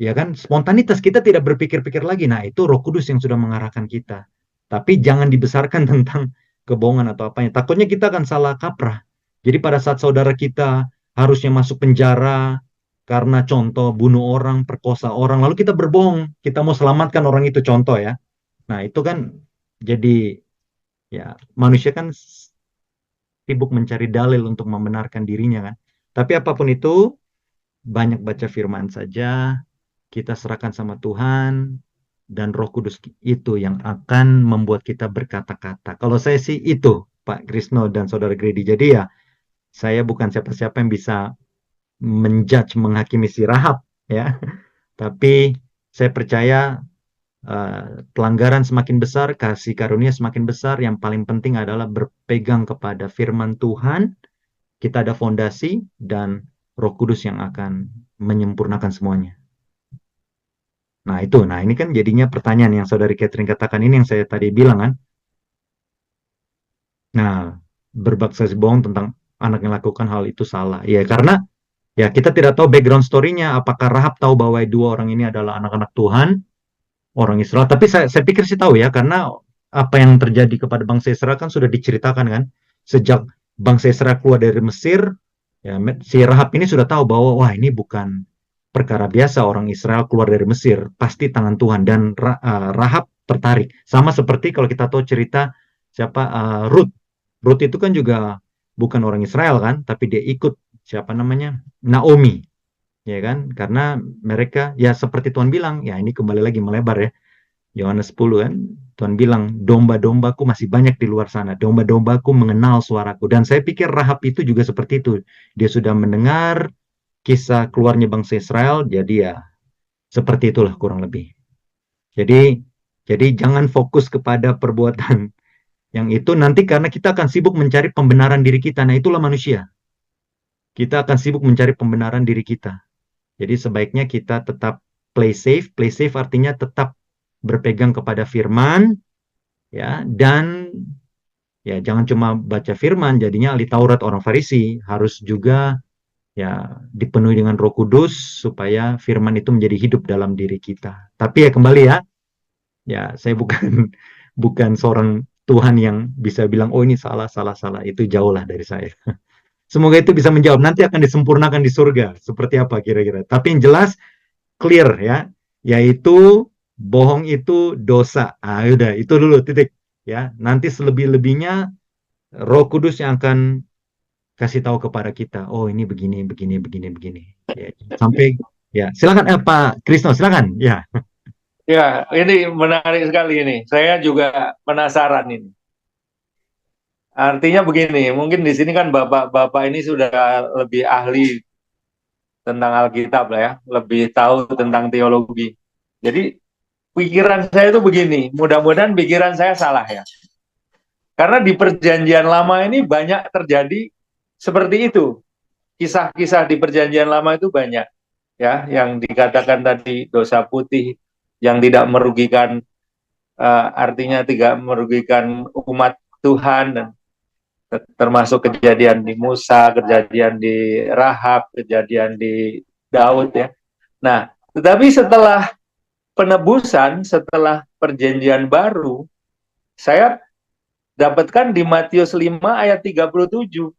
Ya kan, spontanitas, kita tidak berpikir-pikir lagi. Nah, itu Roh Kudus yang sudah mengarahkan kita. Tapi jangan dibesarkan tentang kebohongan atau apanya. Takutnya kita akan salah kaprah. Jadi pada saat saudara kita harusnya masuk penjara karena contoh bunuh orang, perkosa orang, lalu kita berbohong, kita mau selamatkan orang itu, contoh ya. Nah, itu kan jadi ya manusia kan sibuk mencari dalil untuk membenarkan dirinya kan. Tapi apapun itu, banyak baca firman saja, kita serahkan sama Tuhan, dan Roh Kudus itu yang akan membuat kita berkata-kata. Kalau saya sih itu, Pak Krisno dan Saudara Grady. Jadi ya, saya bukan siapa-siapa yang bisa menjudge, menghakimi si Rahab, ya. Tapi saya percaya pelanggaran semakin besar, kasih karunia semakin besar. Yang paling penting adalah berpegang kepada firman Tuhan. Kita ada fondasi dan Roh Kudus yang akan menyempurnakan semuanya. Nah itu, nah ini kan jadinya pertanyaan yang Saudari Catherine katakan ini yang saya tadi bilang kan. Nah, bersaksi bohong tentang anak yang lakukan hal itu salah. Ya karena ya kita tidak tahu background story-nya. Apakah Rahab tahu bahwa dua orang ini adalah anak-anak Tuhan, orang Israel? Tapi saya pikir sih tahu ya, karena apa yang terjadi kepada bangsa Israel kan sudah diceritakan kan. Sejak bangsa Israel keluar dari Mesir, ya, si Rahab ini sudah tahu bahwa wah ini bukan perkara biasa orang Israel keluar dari Mesir, pasti tangan Tuhan. Dan Rahab tertarik. Sama seperti kalau kita tahu cerita siapa Ruth. Ruth itu kan juga bukan orang Israel kan, tapi dia ikut siapa namanya Naomi, ya kan? Karena mereka ya seperti Tuhan bilang, ya ini kembali lagi melebar ya. Yohanes 10 kan, Tuhan bilang, domba-dombaku masih banyak di luar sana, domba-dombaku mengenal suaraku. Dan saya pikir Rahab itu juga seperti itu. Dia sudah mendengar kisah keluarnya bangsa Israel, jadi ya seperti itulah kurang lebih. Jadi jangan fokus kepada perbuatan yang itu nanti, karena kita akan sibuk mencari pembenaran diri kita. Nah itulah manusia. Kita akan sibuk mencari pembenaran diri kita. Jadi sebaiknya kita tetap play safe. Play safe artinya tetap berpegang kepada firman, ya, dan ya jangan cuma baca firman jadinya ahli Taurat orang Farisi, harus juga ya dipenuhi dengan Roh Kudus supaya firman itu menjadi hidup dalam diri kita. Tapi ya kembali ya saya bukan bukan seorang Tuhan yang bisa bilang oh ini salah salah salah, itu jauh lah dari saya. Semoga itu bisa menjawab. Nanti akan disempurnakan di surga seperti apa kira-kira. Tapi yang jelas clear ya, yaitu bohong itu dosa. Ah, udah itu dulu titik ya. Nanti selebih-lebihnya Roh Kudus yang akan kasih tahu kepada kita. Oh ini begini begini begini begini. Ya, sampai ya silakan Pak Krisno silakan ya. Ya, ini menarik sekali ini. Saya juga penasaran ini. Artinya begini, mungkin di sini kan bapak-bapak ini sudah lebih ahli tentang Alkitab lah ya, lebih tahu tentang teologi. Jadi pikiran saya itu begini, mudah-mudahan pikiran saya salah ya. Karena di perjanjian lama ini banyak terjadi seperti itu. Kisah-kisah di perjanjian lama itu banyak ya, yang dikatakan tadi dosa putih yang tidak merugikan, artinya tidak merugikan umat Tuhan, dan termasuk kejadian di Musa, kejadian di Rahab, kejadian di Daud ya. Nah, tetapi setelah penebusan, setelah perjanjian baru, saya dapatkan di Matius 5 ayat 37.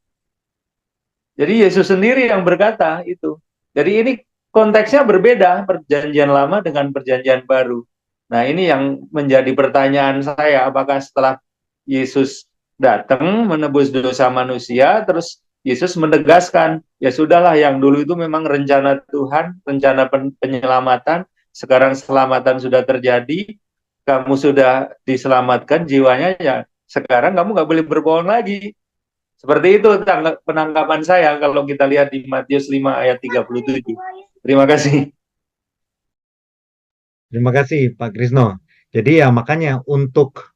Jadi Yesus sendiri yang berkata itu. Jadi ini konteksnya berbeda, perjanjian lama dengan perjanjian baru. Nah ini yang menjadi pertanyaan saya, apakah setelah Yesus datang menebus dosa manusia, terus Yesus menegaskan, ya sudahlah yang dulu itu memang rencana Tuhan, rencana penyelamatan, sekarang selamatan sudah terjadi, kamu sudah diselamatkan jiwanya, ya sekarang kamu nggak boleh berbohong lagi. Seperti itu penangkapan saya kalau kita lihat di Matius 5 ayat 37. Terima kasih. Terima kasih Pak Krisno. Jadi ya makanya untuk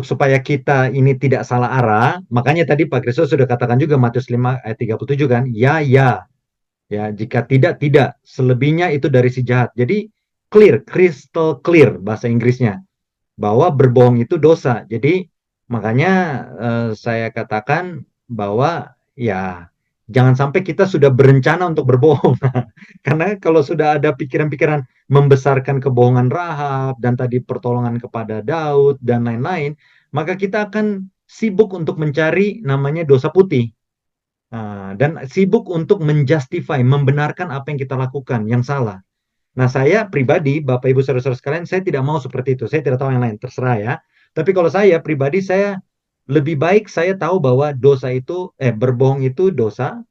supaya kita ini tidak salah arah, makanya tadi Pak Krisno sudah katakan juga Matius 5 ayat 37 kan, ya, jika tidak, tidak, selebihnya itu dari si jahat. Jadi clear, crystal clear bahasa Inggrisnya, bahwa berbohong itu dosa. Jadi makanya saya katakan bahwa ya jangan sampai kita sudah berencana untuk berbohong. Karena kalau sudah ada pikiran-pikiran membesarkan kebohongan Rahab dan tadi pertolongan kepada Daud dan lain-lain, maka kita akan sibuk untuk mencari namanya dosa putih. Dan sibuk untuk menjustify, membenarkan apa yang kita lakukan yang salah. Nah, saya pribadi, Bapak Ibu Saudara-saudara sekalian, saya tidak mau seperti itu. Saya tidak tahu yang lain, terserah ya. Tapi kalau saya pribadi, saya lebih baik saya tahu bahwa dosa itu, berbohong itu dosa,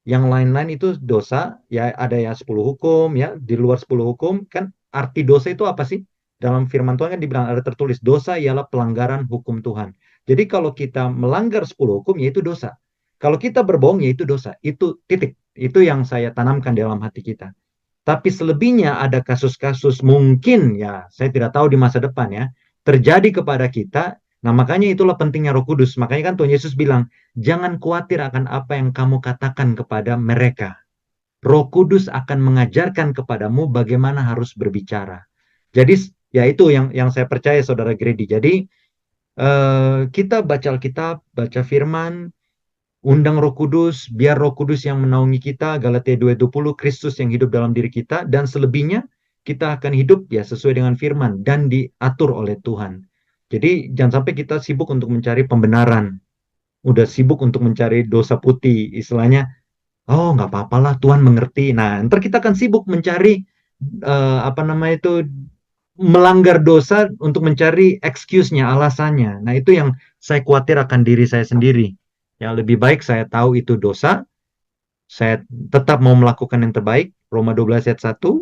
yang lain-lain itu dosa, ya ada ya 10 hukum, ya di luar 10 hukum, kan arti dosa itu apa sih? Dalam firman Tuhan kan dibilang ada tertulis, dosa ialah pelanggaran hukum Tuhan. Jadi kalau kita melanggar 10 hukum, ya itu dosa. Kalau kita berbohong, ya itu dosa. Itu titik. Itu yang saya tanamkan dalam hati kita. Tapi selebihnya ada kasus-kasus mungkin ya, saya tidak tahu di masa depan ya, terjadi kepada kita. Nah, makanya itulah pentingnya Roh Kudus. Makanya kan Tuhan Yesus bilang, jangan khawatir akan apa yang kamu katakan kepada mereka. Roh Kudus akan mengajarkan kepadamu bagaimana harus berbicara. Jadi ya itu yang saya percaya Saudara Grady. Jadi kita baca Alkitab, baca firman, undang Roh Kudus, biar Roh Kudus yang menaungi kita, Galatia 2:20, Kristus yang hidup dalam diri kita, dan selebihnya kita akan hidup ya sesuai dengan firman dan diatur oleh Tuhan. Jadi jangan sampai kita sibuk untuk mencari pembenaran, udah sibuk untuk mencari dosa putih, istilahnya, oh nggak apa-apalah Tuhan mengerti. Nah, ntar kita akan sibuk mencari apa namanya itu, melanggar dosa untuk mencari excuse-nya, alasannya. Nah, itu yang saya khawatir akan diri saya sendiri. Ya, lebih baik saya tahu itu dosa, saya tetap mau melakukan yang terbaik. Roma 12 ayat 1,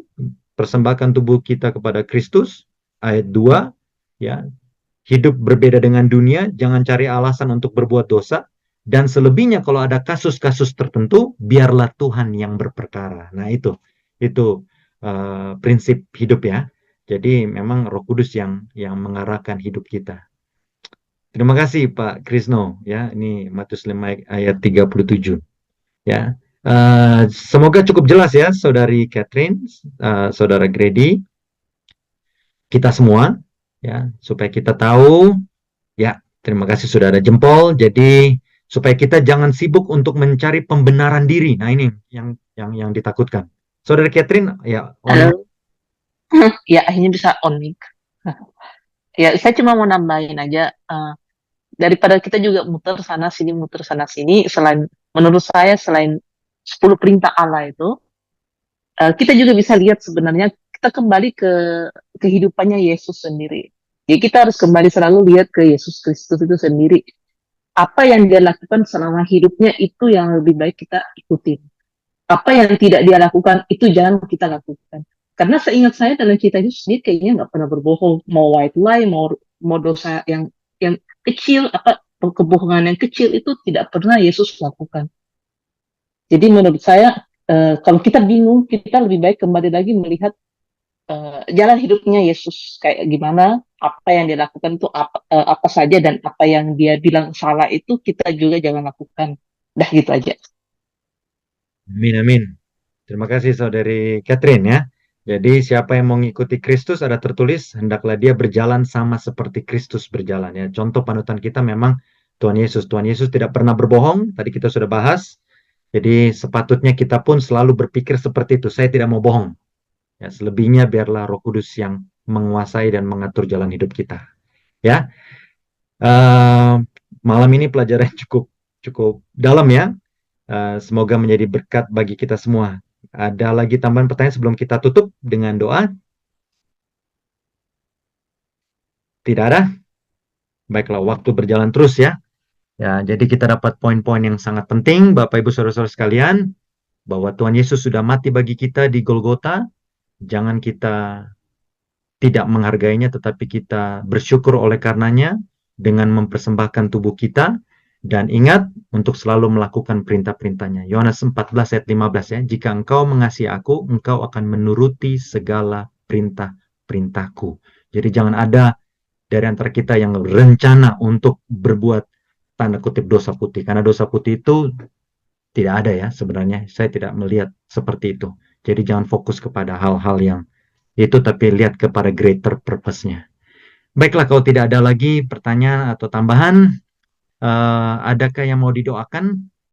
persembahkan tubuh kita kepada Kristus. Ayat 2, ya, hidup berbeda dengan dunia, jangan cari alasan untuk berbuat dosa. Dan selebihnya kalau ada kasus-kasus tertentu, biarlah Tuhan yang berperkara. Nah, itu prinsip hidup ya. Jadi memang Roh Kudus yang mengarahkan hidup kita. Terima kasih Pak Krisno ya. Ini Matius 5 ayat 37 ya. Semoga cukup jelas ya Saudari Catherine, Saudara Grady, kita semua ya, supaya kita tahu ya. Terima kasih sudah ada jempol. Jadi supaya kita jangan sibuk untuk mencari pembenaran diri. Nah, ini yang ditakutkan. Saudara Catherine ya, Halo. Ya, akhirnya bisa on mic. Ya, saya cuma mau nambahin aja, daripada kita juga muter sana sini, selain menurut saya selain 10 perintah Allah itu, kita juga bisa lihat sebenarnya kita kembali ke kehidupannya Yesus sendiri. Jadi kita harus kembali selalu lihat ke Yesus Kristus itu sendiri. Apa yang dia lakukan selama hidupnya itu yang lebih baik kita ikutin. Apa yang tidak dia lakukan itu jangan kita lakukan. Karena seingat saya dalam cerita Yesus sendiri kayaknya nggak pernah berbohong, mau white lie, mau dosa yang kecil, apa kebohongan yang kecil itu tidak pernah Yesus lakukan. Jadi menurut saya kalau kita bingung, kita lebih baik kembali lagi melihat jalan hidupnya Yesus kayak gimana, apa yang dia lakukan itu apa saja, dan apa yang dia bilang salah itu kita juga jangan lakukan. Dah gitu aja. Amin, amin. Terima kasih Saudari Catherine ya. Jadi siapa yang mau mengikuti Kristus, ada tertulis, hendaklah dia berjalan sama seperti Kristus berjalan ya. Contoh panutan kita memang Tuhan Yesus. Tuhan Yesus tidak pernah berbohong, tadi kita sudah bahas. Jadi sepatutnya kita pun selalu berpikir seperti itu. Saya tidak mau bohong. Ya, selebihnya biarlah Roh Kudus yang menguasai dan mengatur jalan hidup kita. Ya. Malam ini pelajaran cukup dalam ya. Semoga menjadi berkat bagi kita semua. Ada lagi tambahan pertanyaan sebelum kita tutup dengan doa? Tidak ada? Baiklah, waktu berjalan terus ya. Ya, jadi kita dapat poin-poin yang sangat penting, Bapak Ibu Saudara-saudara sekalian, bahwa Tuhan Yesus sudah mati bagi kita di Golgota. Jangan kita tidak menghargainya, tetapi kita bersyukur oleh karenanya dengan mempersembahkan tubuh kita. Dan ingat untuk selalu melakukan perintah-perintahnya. Yohanes 14 ayat 15 ya. Jika engkau mengasihi aku, engkau akan menuruti segala perintah-perintahku. Jadi jangan ada dari antara kita yang rencana untuk berbuat tanda kutip dosa putih. Karena dosa putih itu tidak ada ya sebenarnya. Saya tidak melihat seperti itu. Jadi jangan fokus kepada hal-hal yang itu, tapi lihat kepada greater purpose-nya. Baiklah, kalau tidak ada lagi pertanyaan atau tambahan, adakah yang mau didoakan?